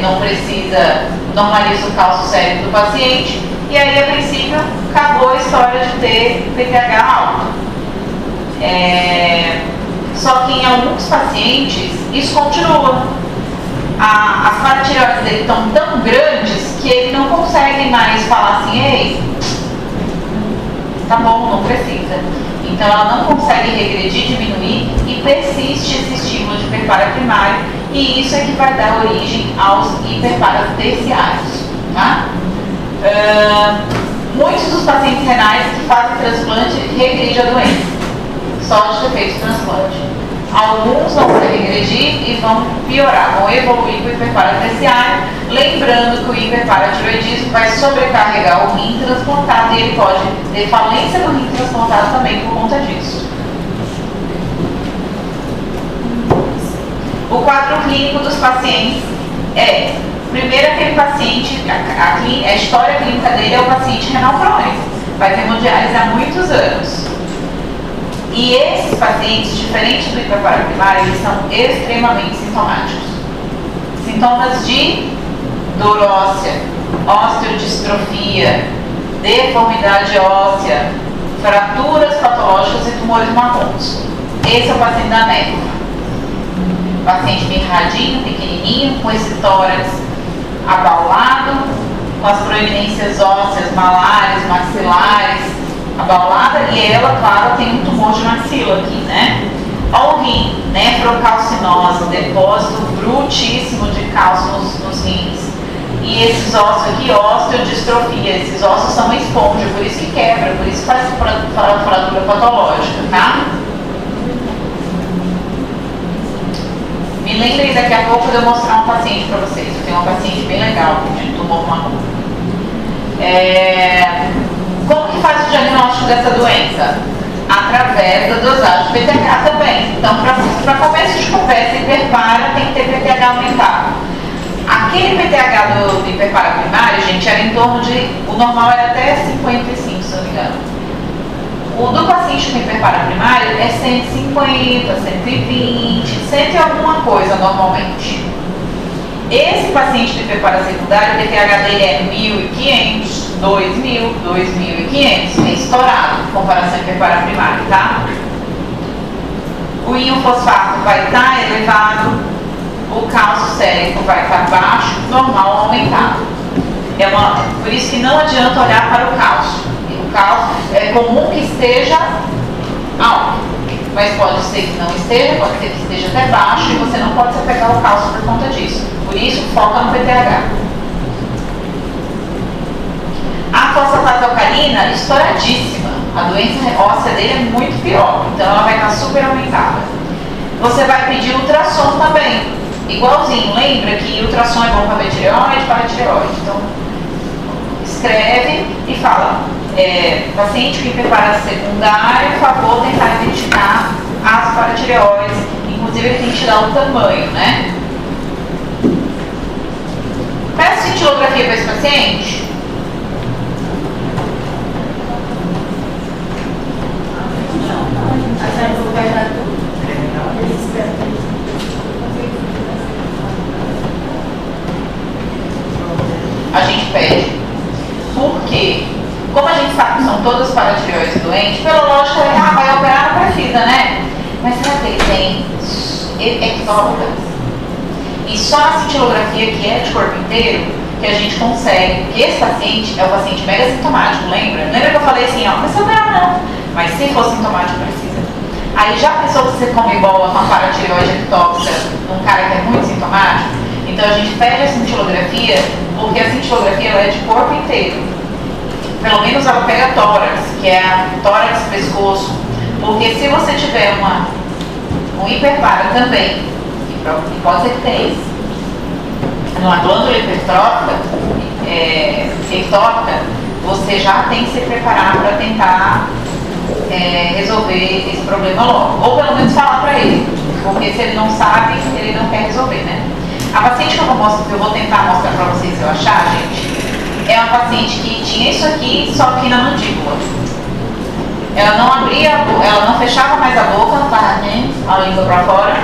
não precisa, normaliza o cálcio sérico do paciente, e aí, a princípio, acabou a história de ter PTH alto. Só que em alguns pacientes isso continua. As paratireoides dele estão tão grandes que ele não consegue mais falar assim, ei, tá bom, não precisa. Então ela não consegue regredir, diminuir e persiste esse estímulo de hiperpara primário, e isso é que vai dar origem aos hiperparas terciários, tá? Muitos dos pacientes renais que fazem transplante regredem a doença, só de ter feito transplante. Alguns vão regredir e vão piorar, vão evoluir para o hiperparaterciário, lembrando que o hiperparatiroidismo vai sobrecarregar o rim transplantado e ele pode ter falência do rim transplantado também por conta disso. O quadro clínico dos pacientes primeiro aquele paciente, a história clínica dele é o paciente renal crônico, vai ter hemodiálise há muitos anos. E esses pacientes, diferente do hiperpara primário, eles são extremamente sintomáticos. Sintomas de dor óssea, osteodistrofia, deformidade óssea, fraturas patológicas e tumores marrons. Esse é o paciente da nefra. Paciente mirradinho, pequenininho, com esse tórax abaulado, com as proeminências ósseas, malares, maxilares, abaulada, e ela, claro, tem um tumor de maxila aqui, né? Olha o rim, nefrocalcinose, depósito brutíssimo de cálcio nos rins. E esses ossos aqui, osteodistrofia, esses ossos são uma esponja, por isso que quebra, por isso que faz fratura patológica, tá? Me lembrem daqui a pouco de eu mostrar um paciente para vocês. Eu tenho uma paciente bem legal de tumor marrom. Como que faz o diagnóstico dessa doença? através da dosagem do PTH também. Então, para começo de conversa, hiperpara tem que ter PTH aumentado. Aquele PTH do hiperpara primário, gente, era em torno de... O normal era até 55, se não me engano. O do paciente com hiperpara primário é 150, 120, 100 e alguma coisa normalmente. Esse paciente de hiperpara secundário, o PTH dele é 1.500, 2.000, 2.500. É estourado em comparação ao hiperpara primário, tá? O íon fosfato vai estar elevado, o cálcio sérico vai estar baixo, normal aumentado. Por isso que não adianta olhar para o cálcio. O cálcio é comum que esteja alto, mas pode ser que não esteja, pode ser que esteja até baixo e você não pode se apegar ao cálcio por conta disso. Por isso, foca no PTH. A fosfatase alcalina, estouradíssima. A doença óssea dele é muito pior, então ela vai estar super aumentada. Você vai pedir ultrassom também, igualzinho. Lembra que ultrassom é bom para ver tireoide, para tireoide. Então, escreve e fala, paciente que prepara secundário, por favor, tentar identificar as paratireoides. Inclusive, ele tem que tirar o tamanho, né? Peço cintilografia para esse paciente. A gente pede. Por quê? Como a gente sabe que são todas paratireoides doentes, pela lógica, vai operar, não precisa, né? Mas será que ele tem ectópitas? E só a cintilografia, que é de corpo inteiro, que a gente consegue, porque esse paciente é o paciente mega sintomático, lembra? Lembra que eu falei assim, não precisa operar não, mas se for sintomático, precisa. Aí já pensou que você come bola com a paratireoide ectópica num cara que é muito sintomático? Então a gente pede a cintilografia, porque a cintilografia ela é de corpo inteiro. Pelo menos ela pega tórax, que é a tórax pescoço. Porque se você tiver um hiperpara também, e pode ser que tenha isso, numa glândula hipertrófica, ectópica, você já tem que se preparar para tentar resolver esse problema logo. Ou pelo menos falar para ele, porque se ele não sabe, ele não quer resolver, né? A paciente que eu vou tentar mostrar para vocês se eu achar, gente, é uma paciente que tinha isso aqui, só aqui na mandíbula. Ela não abria, ela não fechava mais a boca, tá, né? A língua para fora,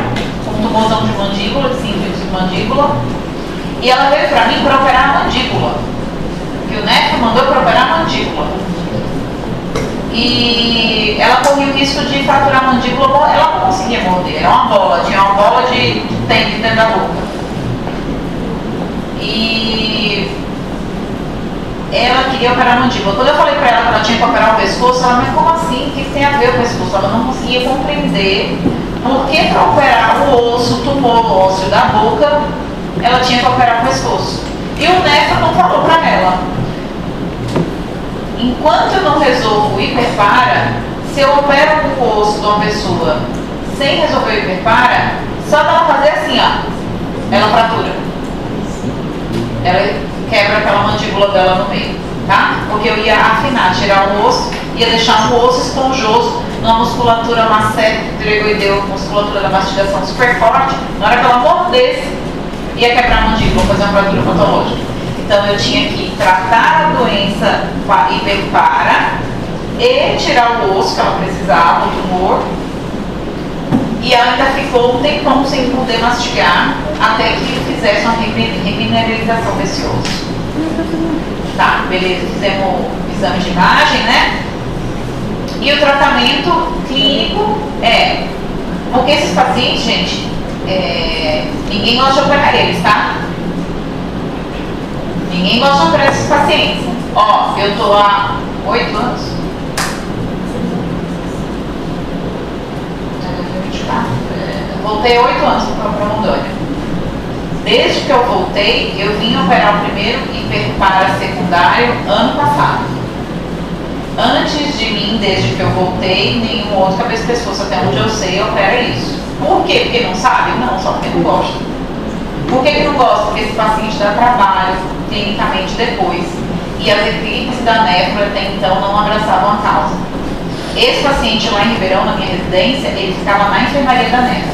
com um tumorzão de mandíbula, de síndrome de mandíbula. E ela veio para mim para operar a mandíbula. Que o nefro mandou para operar a mandíbula. E ela corria o risco de fraturar a mandíbula, ela não conseguia morder, era uma bola, tinha uma bola de dente dentro da boca. E ela queria operar a mandíbula. Quando eu falei para ela que ela tinha que operar o pescoço, ela, mas como assim? O que tem a ver o pescoço? Ela não conseguia compreender por que para operar o osso, o tumor ósseo da boca, ela tinha que operar o pescoço. E o nefro não falou para ela. Enquanto eu não resolvo o hiperpara, se eu opero o osso de uma pessoa sem resolver o hiperpara, só dela fazer assim, ó, ela fratura. Ela quebra aquela mandíbula dela no meio, tá? Porque eu ia afinar, tirar o osso, ia deixar um osso esponjoso numa musculatura macetotireoideu, musculatura da mastigação super forte. Na hora que ela mordesse, ia quebrar a mandíbula, fazer uma fratura patológica. Então eu tinha que tratar a doença hiperpara e tirar o osso que ela precisava, o tumor. E ela ainda ficou um tempão sem poder mastigar até que fizesse uma remineralização desse osso. Tá, beleza, fizemos o exame de imagem, né? E o tratamento clínico porque esses pacientes, gente, ninguém gosta de operar eles, tá? Ninguém gosta de operar esses pacientes. Ó, eu tô há 8 anos. Voltei 8 anos para Rondônia. Desde que eu voltei, eu vim operar o primeiro hiperpara secundário ano passado. Antes de mim, desde que eu voltei, nenhum outro cabeça-pescoço, até onde eu sei, opera isso. Por quê? Porque não sabe? Não, só porque não gosta. Por que não gosta? Porque esse paciente dá trabalho clinicamente depois. E as eclipses da nefro até então não abraçavam a causa. Esse paciente lá em Ribeirão, na minha residência, ele ficava na enfermaria da NEF.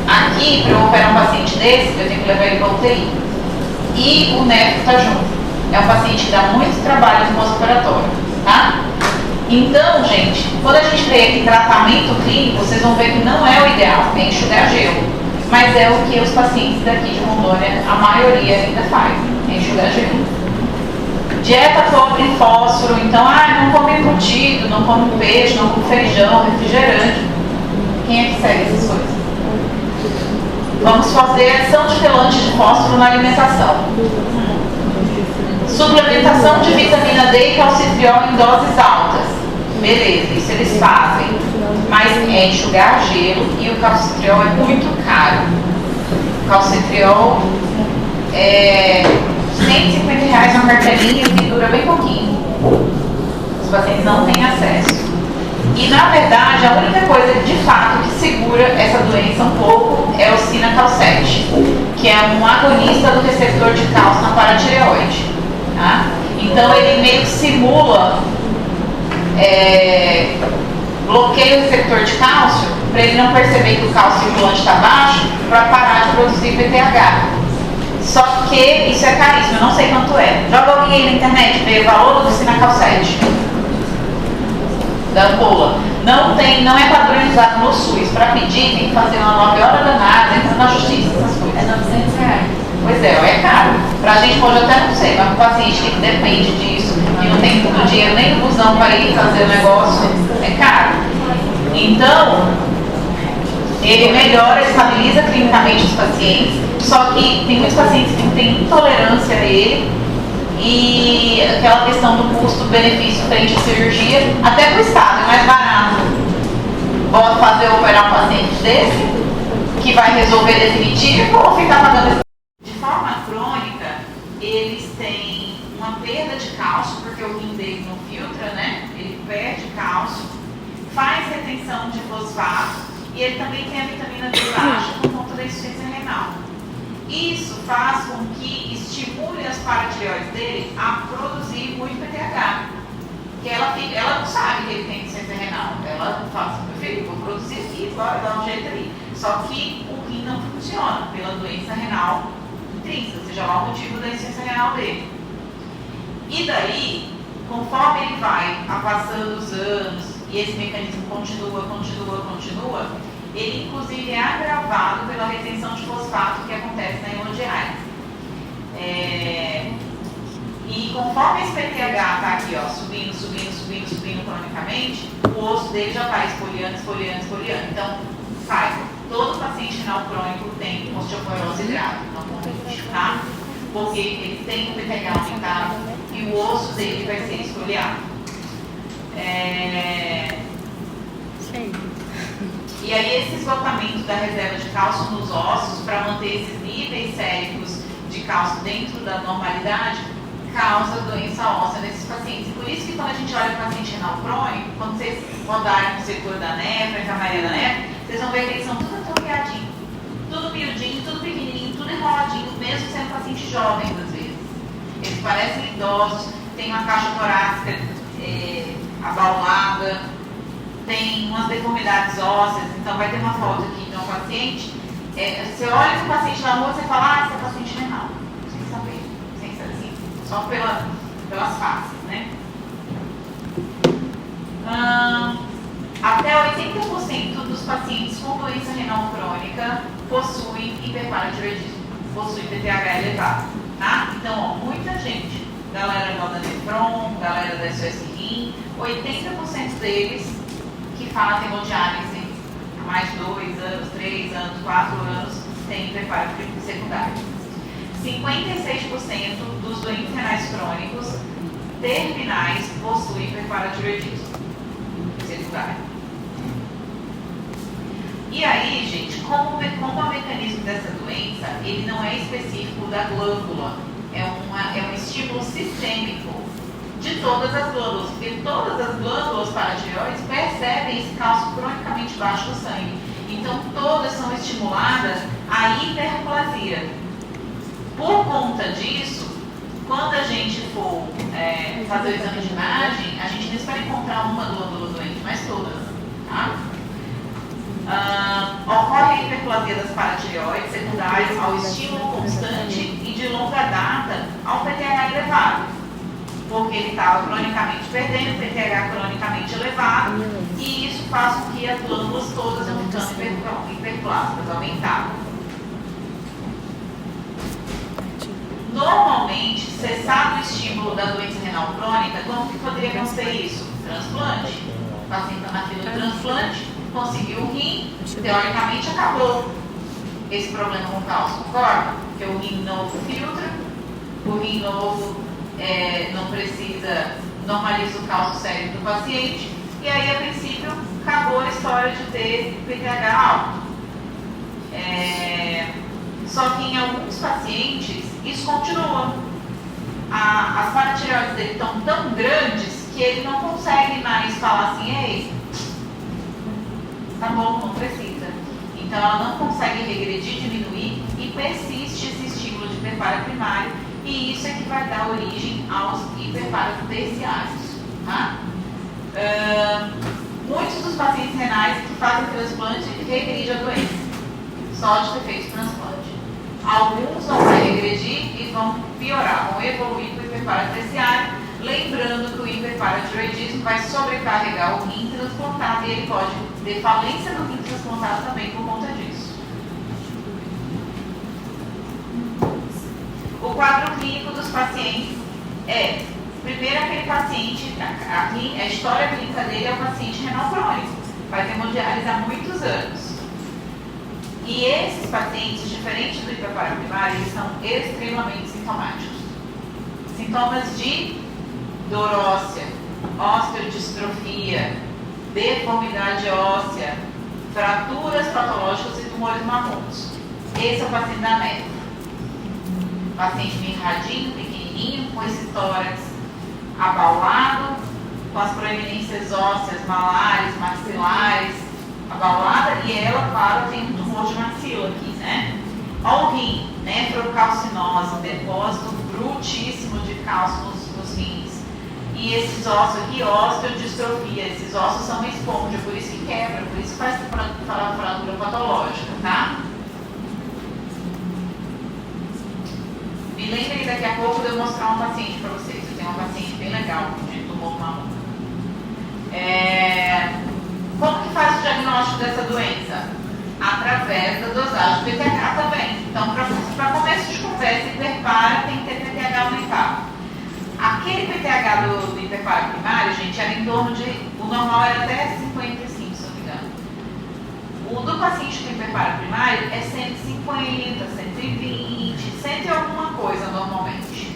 Aqui, para eu operar um paciente desse, eu tenho que levar ele para UTI. E o NEF está junto. É um paciente que dá muito trabalho no pós-operatório, tá? Então, gente, quando a gente vê aqui tratamento clínico, vocês vão ver que não é o ideal, é enxugar gelo. Mas é o que os pacientes daqui de Rondônia, a maioria ainda faz, é enxugar gelo. Dieta pobre em fósforo, então, não come embutido, não come peixe, não come feijão, refrigerante. Quem é que segue essas coisas? Vamos fazer adição de quelante de fósforo na alimentação. Suplementação de vitamina D e calcitriol em doses altas. Beleza, isso eles fazem. Mas é enxugar gelo e o calcitriol é muito caro. O calcitriol é R$150 uma cartelinha e dura bem pouquinho. Os pacientes não têm acesso. E na verdade, a única coisa de fato que segura essa doença um pouco é o cinacalcete, que é um agonista do receptor de cálcio na paratireoide. Tá? Então ele meio que simula bloqueia o receptor de cálcio para ele não perceber que o cálcio circulante está baixo para parar de produzir PTH. Só que isso é caríssimo, eu não sei quanto é. Joga alguém aí na internet, vê o valor do cinacalcete da ampola. Não é padronizado no SUS. Para pedir tem que fazer uma 9 horas danada, entra na justiça, essas coisas. É R$900. Pois é caro. Pra gente pode até não ser, mas o paciente que depende disso, que não tem todo dinheiro nem no busão para ir fazer o negócio, é caro. Então, ele melhora, estabiliza clinicamente os pacientes, só que tem muitos pacientes que não têm intolerância a ele e aquela questão do custo-benefício frente à cirurgia, até para o Estado, é mais barato. Pode fazer operar um paciente desse, que vai resolver definitivo, ou ficar pagando. De forma crônica, eles têm uma perda de cálcio, porque o rim dele não filtra, né? Ele perde cálcio, faz retenção de fosfato e ele também tem a vitamina D baixa por conta da insuficiência renal. Isso faz com que estimule as paratireoides dele a produzir muito PTH. Que ela não sabe que ele tem insuficiência renal. Ela fala assim, meu filho, vou produzir aqui, bora dar um jeito aí. Só que o rim não funciona pela doença renal intrínseca, seja lá o motivo da insuficiência renal dele. E daí, conforme ele vai passando os anos e esse mecanismo continua, ele inclusive é agravado pela retenção de fosfato que acontece na hemodiálise. E conforme esse PTH está aqui, ó, subindo cronicamente, o osso dele já está esfoliando. Então, saiba, todo paciente renal crônico tem osteoporose grave, não confunde, tá? Porque ele tem o PTH aumentado e o osso dele vai ser esfoliado. E aí esse esgotamento da reserva de cálcio nos ossos para manter esses níveis séricos de cálcio dentro da normalidade causa doença óssea nesses pacientes. Por isso que quando a gente olha o paciente renal crônico, quando vocês rodarem no setor da NEF, a enfermaria da NEF, vocês vão ver que eles são tudo atrofiadinho, tudo miudinho, tudo pequenininho, tudo enroladinho, mesmo sendo pacientes jovens às vezes. Eles parecem idosos, tem uma caixa torácica abaulada, tem umas deformidades ósseas. Então vai ter uma foto aqui de um paciente, você olha para o paciente na rua e você fala, esse é paciente renal, sem saber, assim, só pelas faces, né? Até 80% dos pacientes com doença renal crônica possuem hiperparatiroidismo, possuem PTH elevado, tá? Então, ó, muita gente, galera da Nefron, galera da SOS Rim, 80% deles que fazem hemodiálise há mais de 2 anos, 3 anos, 4 anos, têm hiperparatiroidismo secundário. 56% dos doentes renais crônicos terminais possuem hiperparatiroidismo secundário. E aí, gente, como o mecanismo dessa doença, ele não é específico da glândula, é um estímulo sistêmico de todas as glândulas, porque todas as glândulas paratireoides percebem esse cálcio cronicamente baixo do sangue. Então, todas são estimuladas à hiperplasia. Por conta disso, quando a gente for fazer o exame de imagem, a gente não espera encontrar uma glândula doente, mas todas. Tá? Ocorre a hiperplasia das paratireoides secundárias ao estímulo constante e de longa data ao PTH elevado, porque ele estava cronicamente perdendo, PTH cronicamente elevado, e isso faz com que as glândulas todas vão ficando hiperplásicas, aumentadas. Normalmente, cessado o estímulo da doença renal crônica, como que poderia acontecer isso? Transplante. O paciente está na fila do transplante, conseguiu o rim, teoricamente acabou esse problema com o cálcio, concorda? Porque o rim novo filtra, o rim novo não precisa, normaliza o cálcio sério do paciente, e aí, a princípio, acabou a história de ter PTH alto. Só que em alguns pacientes, isso continua. As paratireoides dele estão tão grandes que ele não consegue mais falar assim, ei, tá bom, não precisa. Então ela não consegue regredir, diminuir e persiste esse estímulo de hiperpara primário, e isso é que vai dar origem aos hiperparas terciários. Tá? Muitos dos pacientes renais que fazem transplante regredem a doença, só de ter feito transplante. Alguns vão regredir e vão piorar, vão evoluir para o hiperpara terciário, lembrando que o hiperparatireoidismo vai sobrecarregar o rim transplantado e ele pode ter falência do rim transplantado também por conta disso. O quadro clínico dos pacientes primeiro, aquele paciente, a história clínica dele é o paciente renal crônico, vai ter hemodiálise há muitos anos. E esses pacientes, diferente do hiperpara primário, eles são extremamente sintomáticos. Sintomas de dor óssea, osteodistrofia, deformidade óssea, fraturas patológicas e tumores marrons. Esse é o paciente da meta. Paciente mirradinho, pequenininho, com esse tórax abaulado, com as proeminências ósseas, malares, maxilares, abaulada, e ela, claro, tem um tumor de maxila aqui, né? Olha o rim, nefrocalcinose, depósito brutíssimo de cálcio nos rins. E esses ossos aqui, osteodistrofia, esses ossos são uma esponja, por isso que quebra, por isso que faz fratura patológica, tá? Me lembrem daqui a pouco de eu mostrar um paciente para vocês. Eu tenho uma paciente bem legal de tumor marrom. Como que faz o diagnóstico dessa doença? Através da dosagem do PTH também. Então, para começo de conversa, hiperpara tem que ter PTH aumentado. Aquele PTH do hiperpara primário, gente, era em torno de... O normal era até 55, se eu não me engano. O do paciente com hiperpara primário é 150, 120, 100 e alguma coisa normalmente.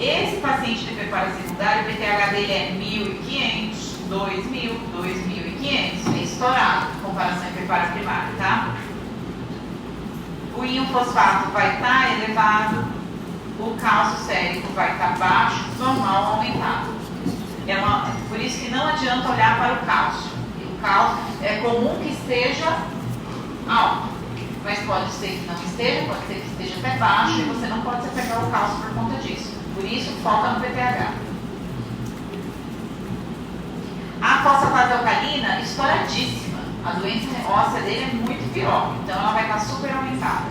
Esse paciente de hiperpara secundário, o PTH dele é 1.500, 2.000, 2.500, é estourado em comparação ao hiperpara primário, tá? O íon fosfato vai estar elevado, o cálcio sérico vai estar baixo, normal aumentado. Por isso que não adianta olhar para o cálcio. O cálcio é comum que esteja alto, mas pode ser que não esteja, pode ser que esteja até baixo, e você não pode se pegar o cálcio por conta disso. Por isso, foca no PTH. A fosfatase alcalina, estouradíssima. A doença óssea dele é muito pior, então ela vai estar super aumentada.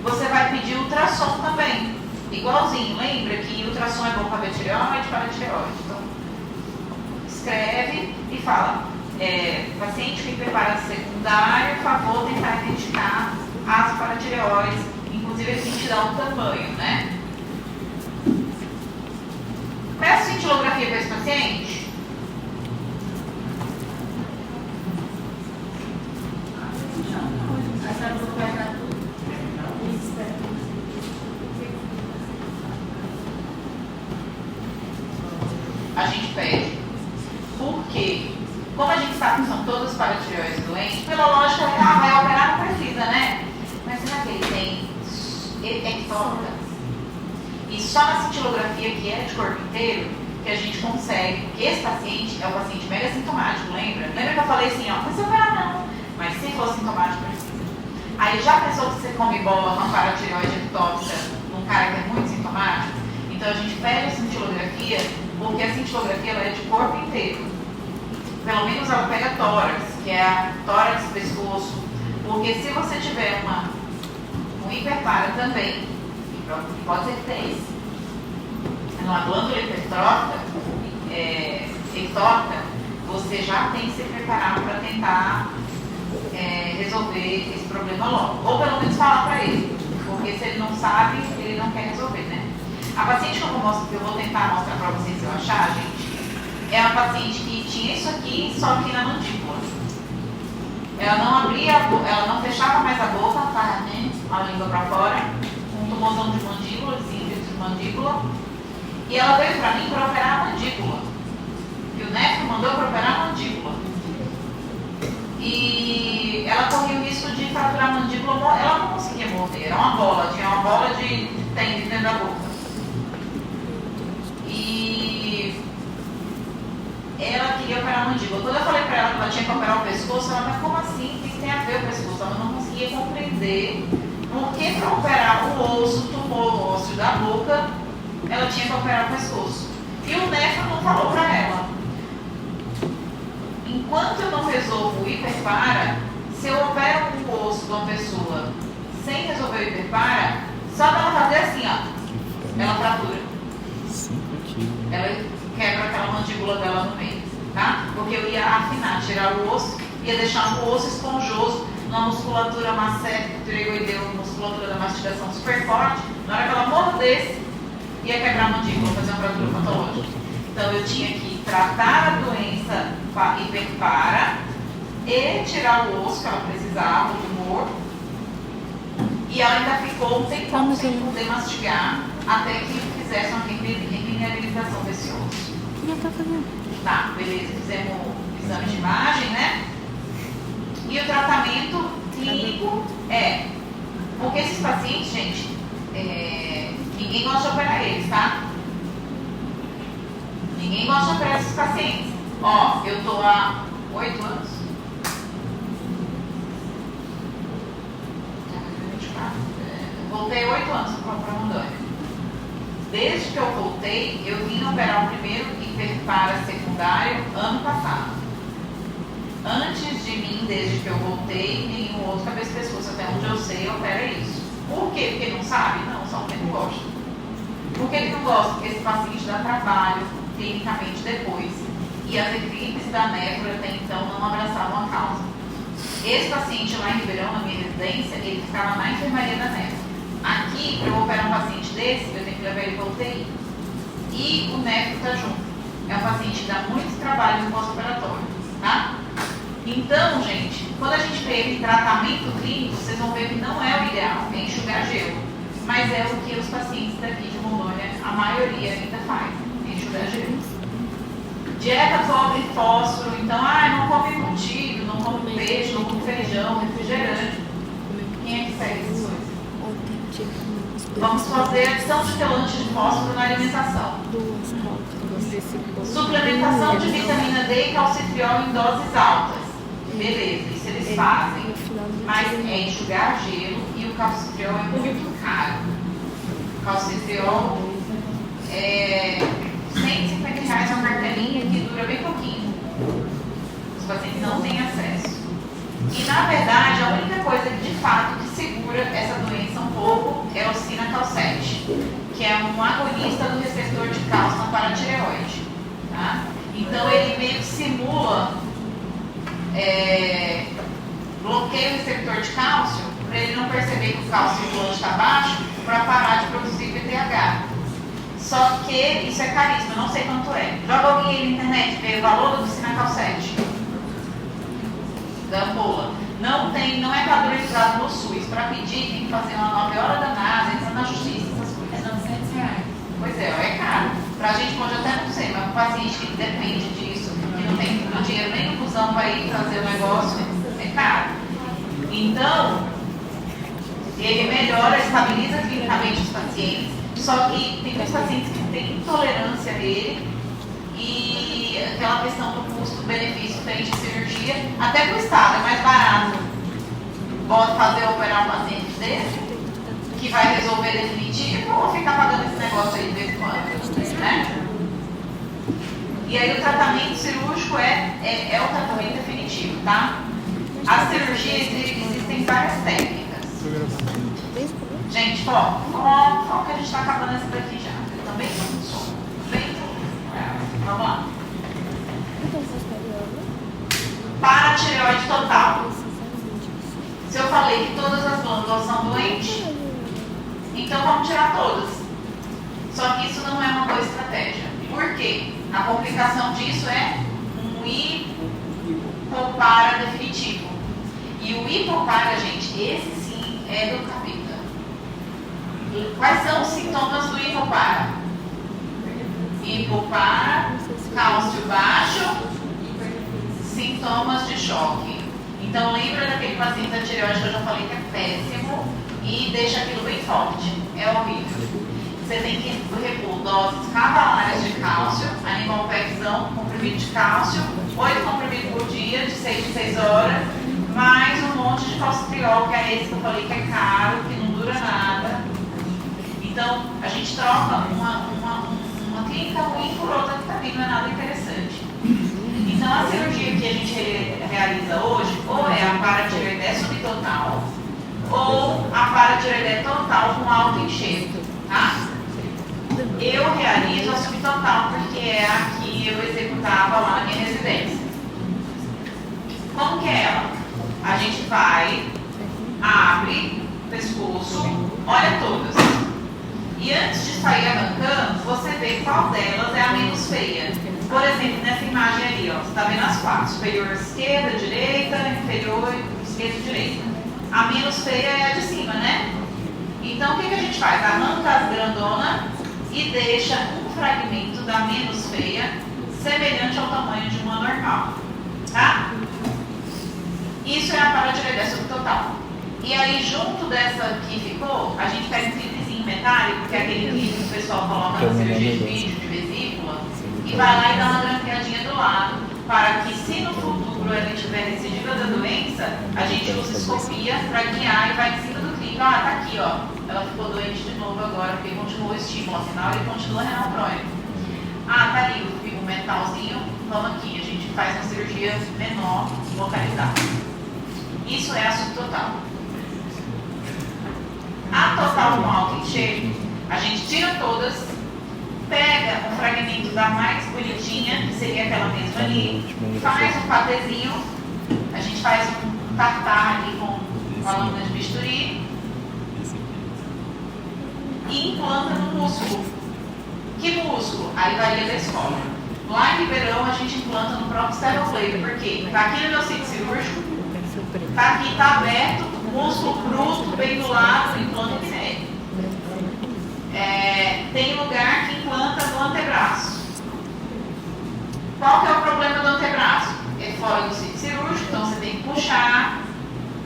Você vai pedir ultrassom também, igualzinho. Lembra que ultrassom é bom para tireoide, para tireoide. Então, escreve e fala, paciente com hiperpara secundário, por favor, tentar identificar as paratireoides, inclusive a gente dá um tamanho, né? Peço cintilografia para esse paciente. A gente pede. Por quê? Como a gente sabe que são todas paratireoides doentes, pela lógica, vai operar, não precisa, né? Mas será que ele tem ectópica? E só na cintilografia, que é de corpo inteiro, que a gente consegue, porque esse paciente é o paciente mega sintomático, lembra? Lembra que eu falei assim, ó, não precisa operar não, mas se for sintomático, precisa. Aí já pensou que você come bola com a paratireoide ectópica num cara que é muito sintomático? Então a gente pede a cintilografia cintilografia, porque a cintilografia ela é de corpo inteiro. Pelo menos ela pega tórax, que é a tórax, pescoço. Porque se você tiver um hiperpara também, pode ser que tenha uma glândula hipertrófica, você já tem que se preparar para tentar resolver esse problema logo. Ou pelo menos falar para ele, porque se ele não sabe, ele não quer resolver, né? A paciente que eu vou tentar mostrar para vocês se eu achar, gente, é uma paciente que tinha isso aqui, só aqui na mandíbula. Ela não abria, ela não fechava mais a boca, tá, né? A língua para fora, um tumorzão de mandíbula, síndrome de mandíbula. E ela veio para mim para operar a mandíbula. E o nefro mandou para operar a mandíbula. E ela corria o risco de fraturar a mandíbula, ela não conseguia morder, era uma bola, tinha uma bola de dente dentro da boca. E ela queria operar a mandíbula. Quando eu falei para ela que ela tinha que operar o pescoço, ela falou, como assim? O que tem a ver o pescoço? Ela não conseguia compreender por que para operar o osso, tumor ósseo da boca, ela tinha que operar o pescoço. E o nefro não falou para ela. Enquanto eu não resolvo o hiperpara, se eu opero o osso de uma pessoa sem resolver o hiperpara, só para ela fazer assim, ó, ela fratura. Ela quebra aquela mandíbula dela no meio, tá? Porque eu ia afinar, tirar o osso, ia deixar o osso esponjoso, numa musculatura macética, tireoideu, musculatura da mastigação super forte. Na hora que ela mordesse, ia quebrar a mandíbula, fazer uma fratura patológica. Então eu tinha que tratar a doença hiperpara e tirar o osso que ela precisava, o tumor. E ela ainda ficou um tempão sem poder mastigar até que fizesse uma remineralização desse osso. Tá, beleza, fizemos o exame de imagem, né? E o tratamento clínico porque esses pacientes, gente, ninguém gosta de operar eles, tá? Ninguém gosta de operar esses pacientes. Ó, eu tô há 8 anos. Voltei 8 anos para Rondônia. Desde que eu voltei, eu vim operar o primeiro hiperpara secundário ano passado. Antes de mim, desde que eu voltei, nenhum outro cabeça de pescoço, até onde eu sei, opera isso. Por quê? Porque não sabe? Não, só porque não gosta. Por que ele não gosta? Porque esse paciente dá trabalho clinicamente depois. E as equipes da nefro até então não abraçavam a causa. Esse paciente lá em Ribeirão, na minha residência, ele ficava na enfermaria da nefro. Aqui, para eu operar um paciente desse, eu tenho que levar ele para UTI. E o nefro está junto. É um paciente que dá muito trabalho no pós-operatório, tá? Então, gente, quando a gente teve tratamento clínico, vocês vão ver que não é o ideal, é enxugar gelo. Mas é o que os pacientes daqui de Rondônia, a maioria ainda faz, enxugar gelo. Dieta pobre em fósforo, então, não come embutido, não come peixe, não come feijão, refrigerante. Quem é que segue essas coisas? Vamos fazer adição de quelante de fósforo na alimentação. Suplementação de vitamina D e calcitriol em doses altas. Beleza, isso eles fazem. Mas é enxugar gelo e o calcitriol é muito caro. O calcitriol é R$150 uma cartelinha que dura bem pouquinho. Os pacientes não têm acesso. E na verdade, a única coisa que de fato que segura essa doença um pouco é o sinacalcete, que é um agonista do receptor de cálcio na paratireoide. Tá? Então ele meio que simula, bloqueia o receptor de cálcio para ele não perceber que o cálcio circulante está baixo para parar de produzir PTH. Só que isso é caríssimo, eu não sei quanto é. Joga alguém aí na internet, vê o valor do sinacalcete da ampola. Não é padronizado no SUS. Para pedir, tem que fazer uma 9 horas da NASA, entra na justiça, essas coisas. É R$900. Pois é caro. Pra gente pode até não ser, mas um paciente que depende disso, que não tem dinheiro nem no busão para ir fazer o negócio, é caro. Então, ele melhora, estabiliza clinicamente os pacientes, só que tem muitos pacientes que têm intolerância a ele e aquela questão do custo-benefício frente à cirurgia, até para o Estado é mais barato. Pode operar um paciente desse, que vai resolver definitivo, ou ficar pagando esse negócio aí de vez em quando, né? cirúrgico é o tratamento definitivo, tá? As cirurgias existem várias técnicas. Gente, foco que a gente está acabando essa daqui já. Eu também estou com sono. Vamos lá. Paratireoide total. Se eu falei que todas as glândulas são doentes, então vamos tirar todas. Só que isso não é uma boa estratégia. Por quê? A complicação disso é um hipopara definitivo. E o hipopara, gente, esse sim é do capeta. Quais são os sintomas do hipopara? Hipopara, cálcio baixo, sintomas de choque. Então lembra daquele paciente da tireoide que eu já falei que é péssimo e deixa aquilo bem forte. É horrível. Você tem que repor doses cavalares de cálcio, animalpexão, comprimido de cálcio, 8 comprimidos por dia, de 6 em 6 horas, mais um monte de calcitriol, que é esse que eu falei que é caro, que não dura nada. Então, a gente troca uma clínica ruim por outra que também não é nada interessante. Então, a cirurgia que a gente realiza hoje, ou é a paratireoidea subtotal, ou a paratireoidea total com alto enxerto, tá? Eu realizo a subtotal porque é a que eu executava lá na minha residência. Como que é ela? A gente vai, abre o pescoço, olha todas. E antes de sair arrancando, você vê qual delas é a menos feia. Por exemplo, nessa imagem ali, ó, você está vendo as quatro: superior esquerda, direita, inferior esquerda e direita. A menos feia é a de cima, né? Então o que a gente faz? Arranca as grandonas e deixa um fragmento da menos feia semelhante ao tamanho de uma normal, tá? Isso é a paratireoidea subtotal. E aí, junto dessa que ficou, a gente pega um clipezinho metálico, que é aquele clipe que o pessoal coloca na cirurgia de vídeo de vesícula, e vai lá e dá uma grampeadinha do lado, para que, se no futuro ela tiver recidiva da doença, a gente usa escopia para guiar e vai em cima do clipe. Ah, tá aqui, ó. Ela ficou doente de novo agora, porque continuou o estímulo, afinal ele continua renal crônico. Ah, tá ali, o metalzinho, vamos aqui, a gente faz uma cirurgia menor, localizada. Isso é a subtotal. A total com alto enxerto, a gente tira todas, pega um fragmento da mais bonitinha, que seria aquela mesma ali, faz um patezinho, a gente faz um tartar ali com uma lâmina de bisturi e implanta no músculo. Que músculo? Aí varia da escola. Lá em Ribeirão a gente implanta no próprio sternoplate, porque está aqui no meu sítio cirúrgico, está aqui, está aberto, músculo bruto, bem do lado, implanta epinéio. Tem lugar que implanta no antebraço. Qual que é o problema do antebraço? É fora do sítio cirúrgico, então você tem que puxar,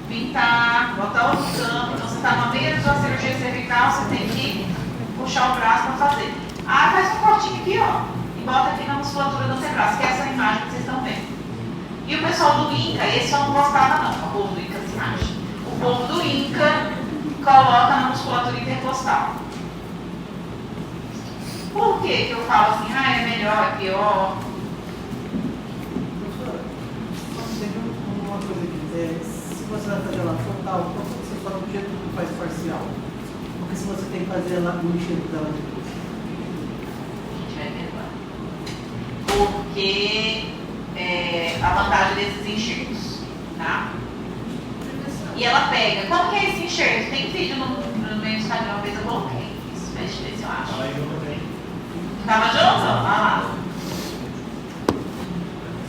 pintar, botar outro campo. Então você está na meia da sua cirurgia cervical, você tem que puxar o braço para fazer. Ah, faz um cortinho aqui, ó, e bota aqui na musculatura do antebraço, que é essa imagem que vocês estão vendo. E o pessoal do INCA, esse eu não gostava não, o povo do INCA se acha. O povo do INCA coloca na musculatura intercostal. Por que eu falo assim, é melhor, é pior? Professora, uma coisa aqui, se você vai fazer ela total, por que você fala do jeito que faz parcial? Porque se você tem que fazer ela no enxerto dela depois. Porque a vantagem desses enxertos, tá? E ela pega. Como que é esse enxerto? Tem vídeo no meu Instagram, uma vez eu coloquei. Isso, deixa eu ver se eu acho. Tava junto? Olha lá.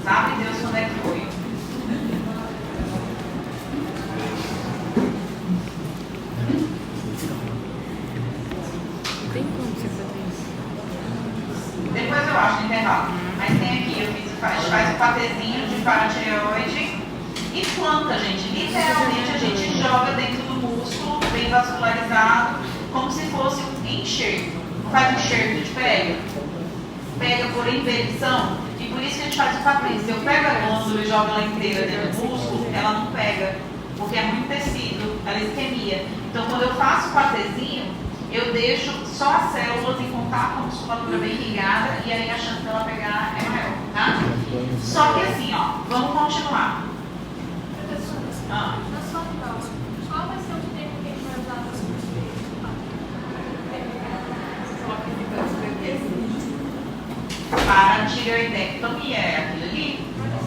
Sabe Deus quando é que foi? Tem como você fazer isso? Depois eu acho no intervalo. Mas tem aqui, a gente faz o patezinho de paratireoide e planta, gente. Literalmente a gente joga dentro do músculo, bem vascularizado, como se fosse um enxerto. Não faz um enxerto de pega. Pega por emberição. E por isso que a gente faz o patezinho. Se eu pego a glândula e jogo ela inteira dentro do músculo, ela não pega. Porque é muito tecido, ela isquemia. Então quando eu faço o patezinho, eu deixo só as células em contato com a musculatura bem irrigada e aí a chance dela pegar é maior, tá? Só que assim, ó, vamos continuar. Ah. Na sua prova, qual vai ser o tempo que a gente vai usar para Para tireoidectomia, é aquilo ali.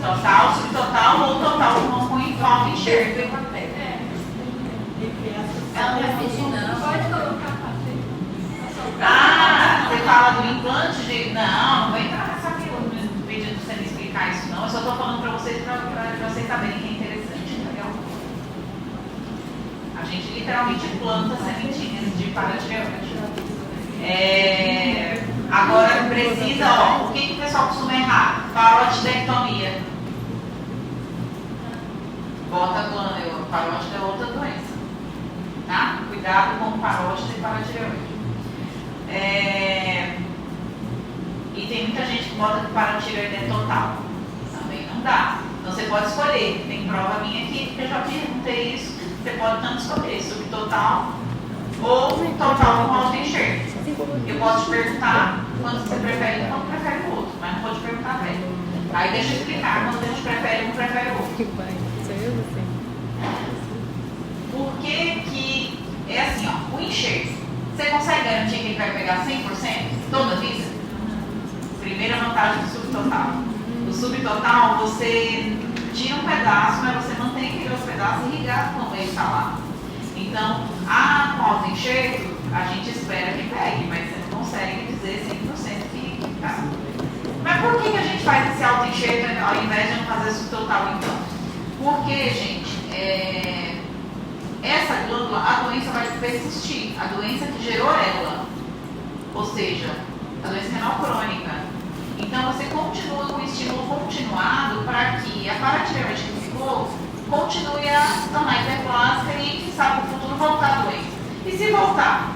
Total, subtotal ou total com envolve enxerto. Ela vai pedir, não. Pode colocar para Ah, você fala do implante de. Não vou entrar nessa fila pedindo pra você me explicar isso, não. Eu só estou falando para vocês, para vocês saberem que é interessante, entendeu? A gente literalmente planta sementinhas de paratireoide. Agora precisa, ó, o que o pessoal costuma errar? Parotidectomia. Bota a glândula, parótida é outra doença. Tá? Cuidado com parótida e paratireoide. E tem muita gente que bota que paratireoide é total. Também não dá. Então você pode escolher. Tem prova minha aqui, porque eu já perguntei isso. Você pode tanto escolher subtotal ou total com auto-enxerto. Eu posso te perguntar quando você prefere um, quando prefere o outro, mas não vou te perguntar velho. Aí deixa eu explicar quando a gente prefere um, prefere o outro. Por que é assim, ó, o enxerto? Você consegue garantir que ele vai pegar 100% toda a vida? Primeira vantagem do subtotal. O subtotal, você tira um pedaço, mas você mantém aquele outro pedaço irrigado como ele está lá. Então, com o auto-enxerto, a gente espera que pegue, mas você não consegue dizer 100% que tá. Mas por que a gente faz esse auto-enxerto ao invés de não fazer subtotal, então? Porque, gente, essa glândula, a doença vai persistir, a doença que gerou ela, ou seja, a doença renal crônica. Então você continua com o estímulo continuado para que a paratireoide que ficou continue a se tornar hiperplásica e, quem sabe, no futuro voltar a doença. E se voltar,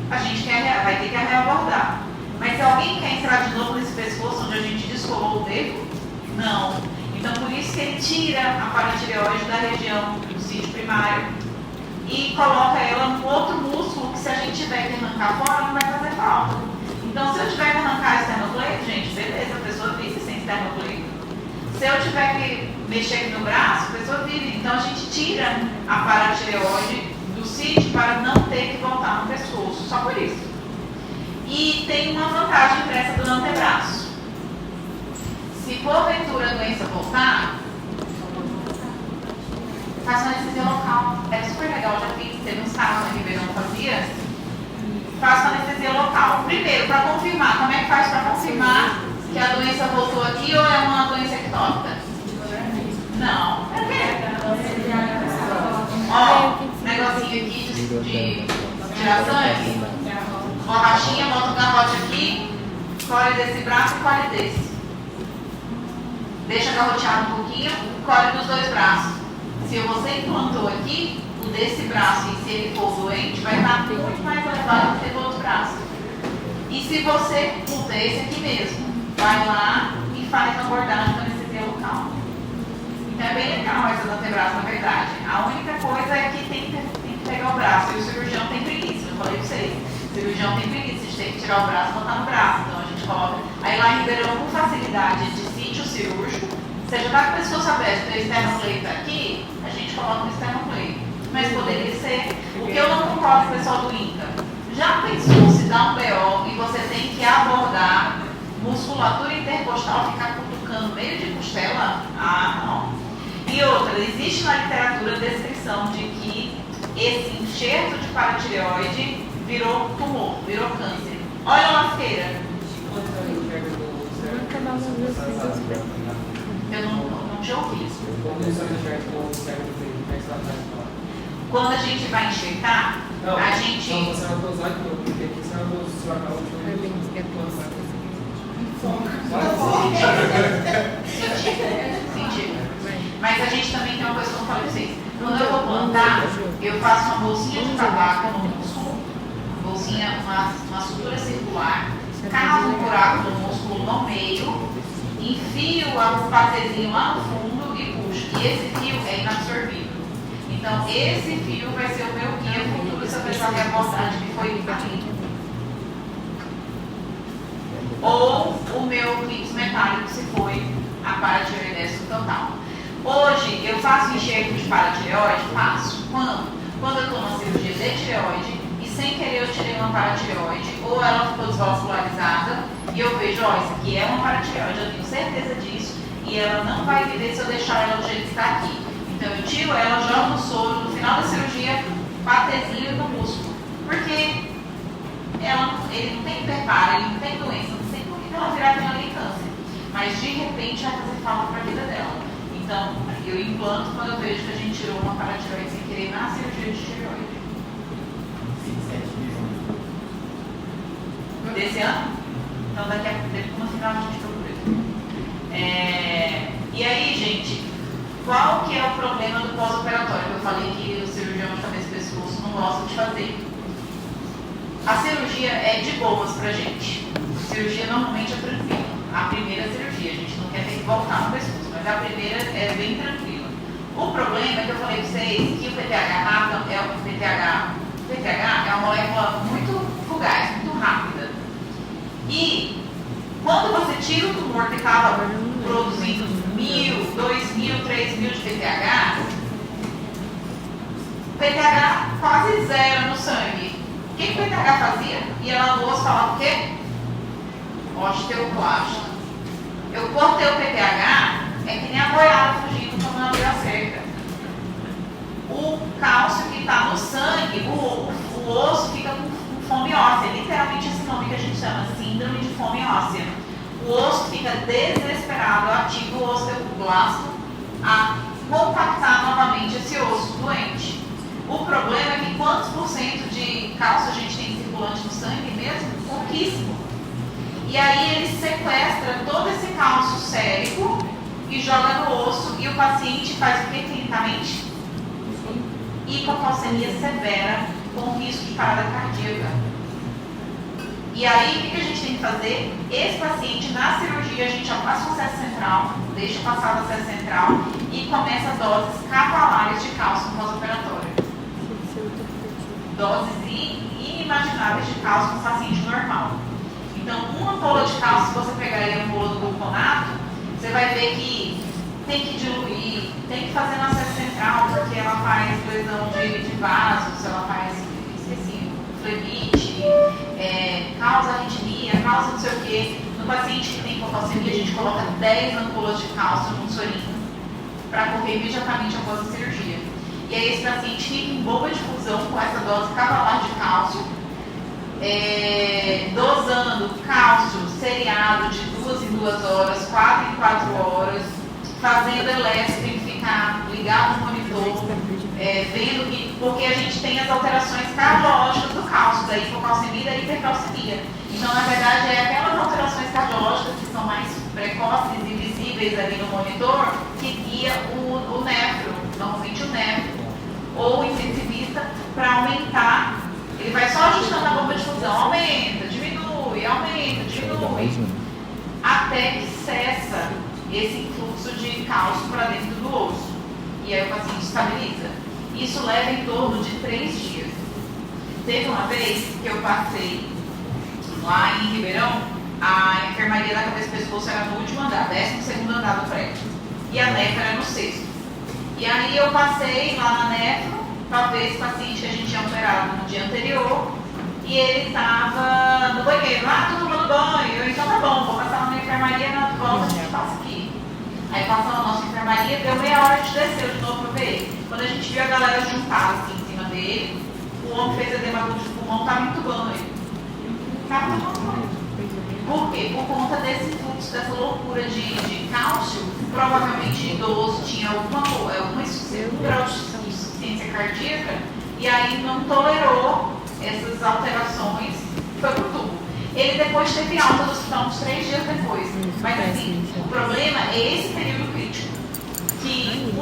a gente vai ter que reabordar. Mas se alguém quer entrar de novo nesse pescoço onde a gente descolou o dedo, não. Então, por isso que ele tira a paratireoide da região do sítio primário e coloca ela num outro músculo que, se a gente tiver que arrancar fora, não vai fazer falta. Então, se eu tiver que arrancar esternocleito, gente, beleza, a pessoa vive sem esternocleito. Se eu tiver que mexer aqui no braço, a pessoa vive. Então, a gente tira a paratireoide do sítio para não ter que voltar no pescoço, só por isso. E tem uma vantagem para essa do antebraço. Se porventura a doença voltar, faça uma anestesia local. É super legal, já fiz, teve uns casos na Ribeirão que fazia. Faça uma anestesia local. Primeiro, para confirmar. Como é que faz para confirmar que a doença voltou aqui ou é uma doença ectópica? Não. É o quê? Ó, negocinho aqui de tirar sangue. Borrachinha, bota um garrote aqui, colhe desse braço e colhe desse. Deixa garrotear um pouquinho, colhe dos dois braços. Se você implantou aqui, o desse braço, e se ele for doente, vai estar muito mais elevado do que o outro braço. E se você puta esse aqui mesmo, vai lá e faz a abordagem da anestesia local. Então é bem legal essa do antebraço, na verdade. A única coisa é que tem que pegar o braço, e o cirurgião tem preguiça, eu falei pra vocês. O cirurgião tem preguiça de ter que tirar o braço e botar no braço. Então a gente coloca. Aí lá em Ribeirão, com facilidade de sítio cirúrgico, seja da pessoa saber que o esternocleito aqui, a gente coloca o esternocleito. Mas poderia ser. O que eu não concordo com o pessoal do INCA. Já pensou se dá um BO e você tem que abordar musculatura intercostal, ficar cutucando meio de costela? Ah, não. E outra, existe na literatura a descrição de que esse enxerto de paratireoide virou tumor, virou câncer. Olha a lasqueira. Eu não te ouvi. Quando a gente vai enxertar, a gente. Sentido. Mas a gente também tem uma coisa que eu falei pra vocês. Quando eu vou plantar, eu faço uma bolsinha de tabaco no músculo, bolsinha, uma sutura circular, cavo um buraco no músculo no meio, enfio o patezinho lá no fundo e puxo. E esse fio é inabsorvível. Então, esse fio vai ser o meu guia futuro se eu precisar de abordagem que foi para mim. Ou o meu clips metálico se foi a paratireoidese total. Hoje, eu faço enxerto de paratireoide? Faço. Quando? Quando eu estou numa cirurgia de tireoide e sem querer eu tirei uma paratireoide, ou ela ficou desvascularizada, e eu vejo, ó, isso aqui é uma paratireoide, eu tenho certeza disso, e ela não vai viver se eu deixar ela do jeito que está aqui. Então eu tiro ela, jogo no soro, no final da cirurgia, batezinho no músculo. Porque ele não tem preparo, ele não tem doença, não tem por que ela virar aquele câncer. Mas de repente vai fazer falta para a vida dela. Então eu implanto quando eu vejo que a gente tirou uma paratireoide sem querer na cirurgia de tireoide. 27 de Desse ano? Então daqui a pouco no final a gente procura. E aí, gente, qual que é o problema do pós-operatório? Que eu falei que o cirurgião de cabeça e pescoço não gosta de fazer. A cirurgia é de boas pra gente. A cirurgia normalmente é tranquila. A primeira cirurgia, a gente não quer ter que voltar no pescoço, mas a primeira é bem tranquila. O problema é que eu falei pra vocês que o PTH rápido o PTH é uma molécula muito fugaz, muito rápida. E quando você tira o tumor que estava produzindo 1.000, 2.000, 3.000 de PTH, o PTH quase zero no sangue. O que o PTH fazia? Ia lá no osso falar o quê? Osteoclasto. Eu cortei o PTH, é que nem a goiaba fugindo quando não deu a cerca. O cálcio que está no sangue, o osso fica com fome óssea. Literalmente esse nome que a gente chama, síndrome de fome óssea. O osso fica desesperado, ativa o osteoclasto a compactar novamente esse osso doente. O problema é que quantos por cento de cálcio a gente tem circulante no sangue mesmo? Pouquíssimo. E aí ele sequestra todo esse cálcio sérico e joga no osso e o paciente faz o que clinicamente? Hipocalcemia severa com risco de parada cardíaca. E aí o que a gente tem que fazer? Esse paciente na cirurgia a gente já passa o acesso central, deixa passar o acesso central e começa doses cavalares de cálcio no pós-operatório. Doses inimagináveis de cálcio no paciente normal. Então, uma ampola de cálcio, se você pegar aí a ampola do gluconato, você vai ver que tem que diluir, tem que fazer no acesso central, porque ela faz lesão de vasos, ela faz, esqueci, flemite, causa arritmia, causa não sei o quê. No paciente que tem hipocalcemia, a gente coloca 10 ampolas de cálcio num sorinho para correr imediatamente após a cirurgia. E aí esse paciente fica em boa difusão com essa dose cavalar de cálcio, dosando cálcio seriado de 2 em 2 horas, 4 em 4 horas, fazendo elétrico, tem que ficar ligado no monitor, vendo que, porque a gente tem as alterações cardiológicas do cálcio, da hipocalcemia e da hipercalcemia. Então, na verdade, é aquelas alterações cardiológicas que são mais precoces e visíveis ali no monitor que guia o nefro, normalmente o nefro, ou o intensivista, para aumentar. Ele vai só ajustando a bomba de difusão, aumenta, diminui, até que cessa esse influxo de cálcio para dentro do osso. E aí o paciente estabiliza. Isso leva em torno de 3 dias. Teve uma vez que eu passei lá em Ribeirão, a enfermaria da cabeça e pescoço era no último andar, 12º andar do prédio. E a nefro era no 6º. E aí eu passei lá na nefro para ver esse paciente que a gente tinha operado no dia anterior, e ele estava no banheiro, tô tomando banho, então tá bom, vou passar na minha enfermaria, na volta a gente passa aqui. Aí passou na nossa enfermaria, deu meia hora, a gente desceu de novo para ver ele. Quando a gente viu a galera juntar assim em cima dele, o homem fez edema agudo de pulmão, estava entubando ele. Estava tomando banho. Por quê? Por conta desse fluxo, dessa loucura de cálcio, provavelmente idoso, tinha alguma insuficiência cardíaca, e aí não tolerou essas alterações, foi pro tubo. Ele depois teve alta do hospital uns 3 dias depois. Mas assim, o problema é esse período crítico, que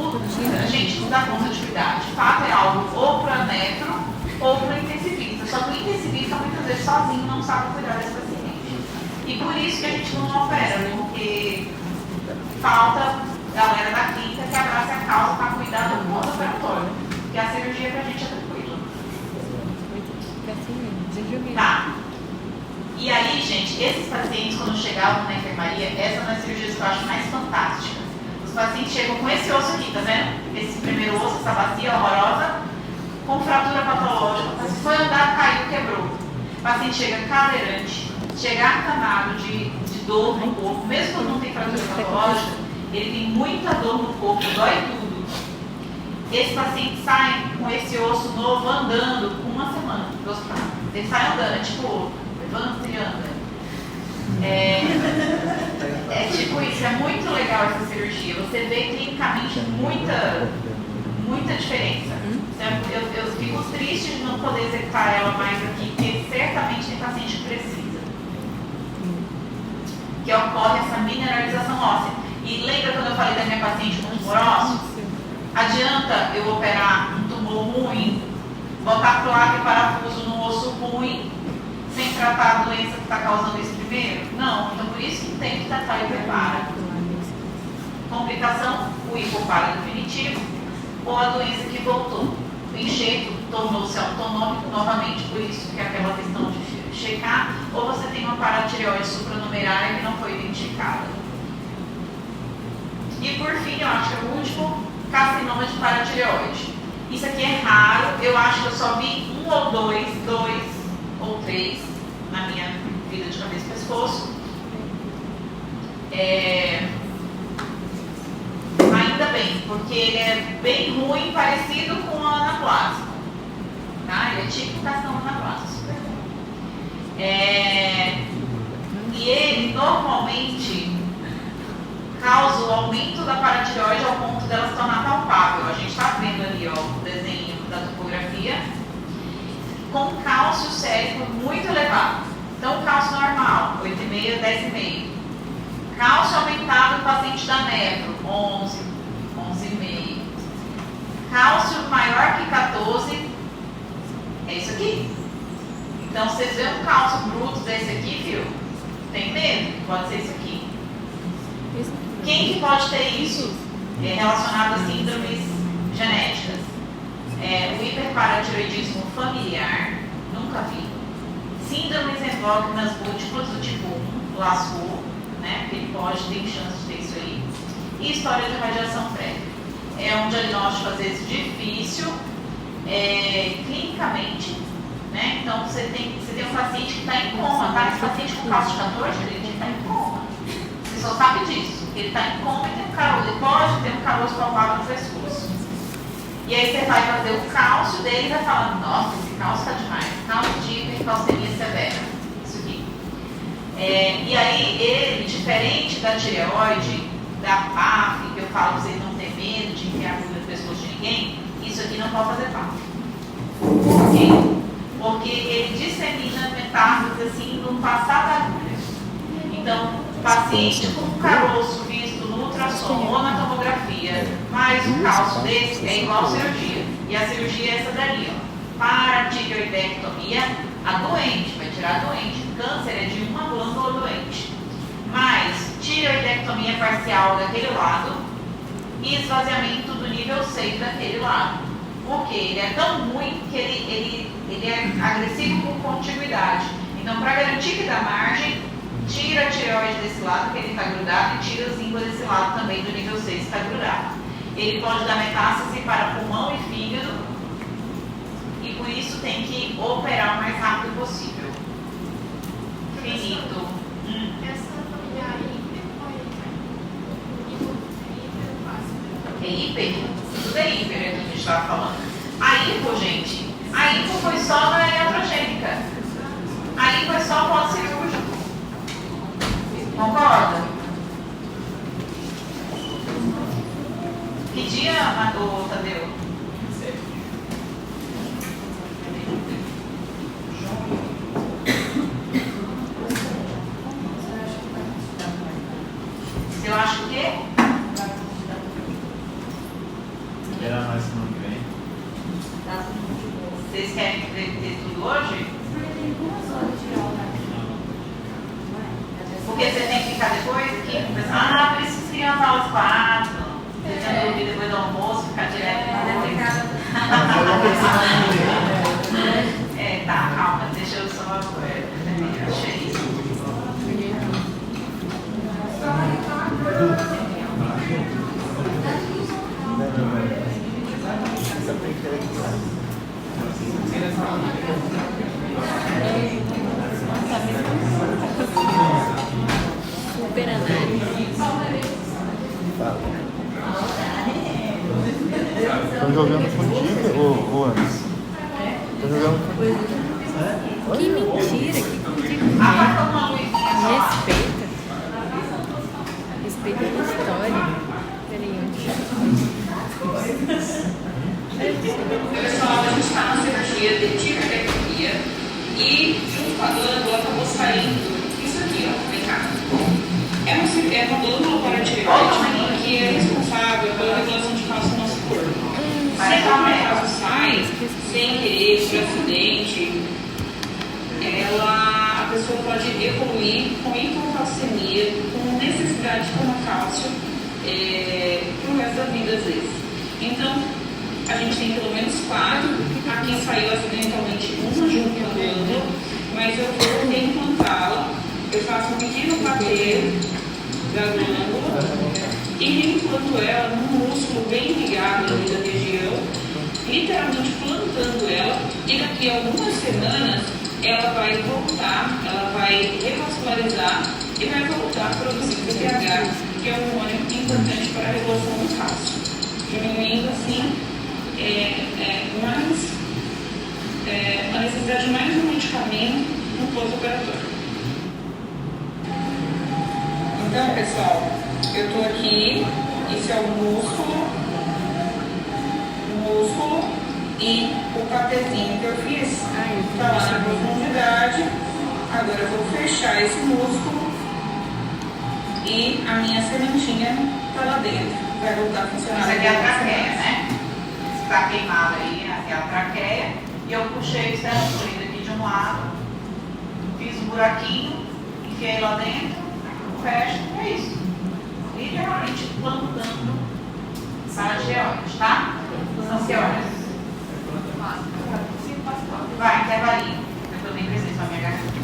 a gente não dá conta de cuidar. De fato é algo ou para nefro ou para intensivista. Só que o intensivista muitas vezes sozinho não sabe cuidar desse paciente. E por isso que a gente não opera, porque falta galera da clínica que abraça a causa para cuidar do pós-operatório. Porque a cirurgia pra gente é tranquila. Tá. E aí, gente, esses pacientes, quando chegavam na enfermaria, essa é uma das cirurgias que eu acho mais fantástica. Os pacientes chegam com esse osso aqui, tá vendo? Esse primeiro osso, essa bacia horrorosa, com fratura patológica. Mas foi andar, caiu, quebrou. O paciente chega cadeirante, chega acamado de dor no corpo, mesmo quando não tem fratura patológica, ele tem muita dor no corpo, dói tudo. Esse paciente sai com esse osso novo andando com uma semana do hospital. Ele sai andando, é tipo, levanta e anda. É tipo isso, é muito legal essa cirurgia. Você vê clinicamente muita diferença. Eu fico triste de não poder executar ela mais aqui, porque certamente tem paciente que precisa. Que ocorre essa mineralização óssea. E lembra quando eu falei da minha paciente com tumor ósseo? Adianta eu operar um tumor ruim, botar placa e parafuso no osso ruim, sem tratar a doença que está causando isso primeiro? Não. Então por isso que tem que tratar e prepara. Complicação, o hipopara definitivo ou a doença que voltou. O enxerto tornou-se autonômico, novamente por isso que é aquela questão de checar, ou você tem uma paratireoide supranumerária que não foi identificada. E por fim, eu acho que é o último, carcinoma de paratireoide. Isso aqui é raro, eu acho que eu só vi um ou dois ou três na minha vida de cabeça e pescoço. Ainda bem, porque ele é bem ruim, parecido com o anaplasma. Tá? Ele é típico carcinoma anaplasma, super ruim. E ele normalmente causa o aumento da paratireoide ao ponto dela se tornar palpável. A gente está vendo ali o desenho da topografia com cálcio sérico muito elevado. Então, cálcio normal, 8,5 a 10,5. Cálcio aumentado no paciente da nefro, 11, 11,5. Cálcio maior que 14, é isso aqui. Então, vocês veem um cálcio bruto desse aqui, viu? Tem medo? Pode ser isso aqui. Quem que pode ter isso relacionado a síndromes genéticas? O hiperparatiroidismo familiar, nunca vi. Síndromes endócrinas múltiplas do tipo 1, LASCO, né? Que ele pode ter chance de ter isso aí. E história de radiação prévia. É um diagnóstico às vezes difícil, clinicamente, né? Então você tem um paciente que está em coma, tá? Esse paciente com cálcio de 14, ele está em coma. Você só sabe disso. Ele está em coma e tem um caroço. Ele pode ter um caroço palpável no pescoço. E aí você vai fazer o cálcio dele e vai falar, nossa, esse cálcio está demais. Cálcio de hipercalcemia severa. Isso aqui. E aí ele, diferente da tireoide, da PAF, que eu falo para vocês não ter medo de enfiar a agulha no pescoço de ninguém, isso aqui não pode fazer PAF. Por quê? Porque ele dissemina metástases assim no passar da agulha. Então, paciente com caroço visto no ultrassom ou na tomografia, mais um cálcio desse é igual a cirurgia. E a cirurgia é essa dali, ó. Paratireoidectomia, a doente, vai tirar a doente. Câncer é de uma glândula doente. Mais tireoidectomia parcial daquele lado e esvaziamento do nível 6 daquele lado. Porque ele é tão ruim que ele é agressivo com contiguidade. Então, para garantir que dá margem, tira a tireoide desse lado, que ele está grudado, e tira a zíngua desse lado também, do nível 6, que está grudado. Ele pode dar metástase para pulmão e fígado, e por isso tem que operar o mais rápido possível. Finito. Essa familiar hiper ou É hiper? Tudo é hiper, é o que a gente estava falando. A hipo, gente, a hipo foi só na iatrogênica. A hipo é só pós-cirúrgico. Concorda? Que dia, Tadeu? Eu acho que Era mais semana que vem. vocês querem ter tudo hoje? Porque você tem que ficar depois aqui conversando, preciso ir às aulas 4, tentando ouvir depois do almoço, ficar direto na tá, calma, deixa eu só achei isso. jogando contigo ou antes? Tô jogando contigo. Que mentira, que contigo. Apaga uma luzinha só. Respeita. Respeita a história. Peraí, Pessoal, a gente está na cirurgia de tiroidectomia e junto com a glândula acabou saindo isso aqui, ó, vem cá. É uma glândula paratireoide que é responsável pela regulação de cálcio no nosso corpo. Se por acaso sai, sem querer, por acidente, a pessoa pode evoluir com hipocalcemia, com necessidade de tomar cálcio pro resto da vida às vezes. Então, a gente tem pelo menos 4. Aqui saiu acidentalmente uma junto com a glândula, mas eu vou reimplantá-la. Eu faço um pequeno pateio da glândula e reimplanto ela num músculo bem ligado ali da região, literalmente plantando ela, e daqui a algumas semanas ela vai voltar, ela vai revascularizar e vai voltar a produzir PTH, que é um hormônio importante para a regulação do cálcio, diminuindo assim a necessidade de mais um medicamento no pós-operatório. Então, pessoal, eu estou aqui, esse é o músculo e o patezinho que eu fiz está lá na profundidade. Agora eu vou fechar esse músculo e a minha sementinha está lá dentro. Vai voltar a funcionar. Isso aqui é a traqueia, né? Está queimado aí, aqui é a traqueia. E eu puxei o esternocleido aqui de um lado, fiz um buraquinho, enfiei lá dentro, fecho, é isso. Literalmente plantando salas geóides, tá? São geóides. Vai, intervalinho. Eu tô bem presente na minha garganta.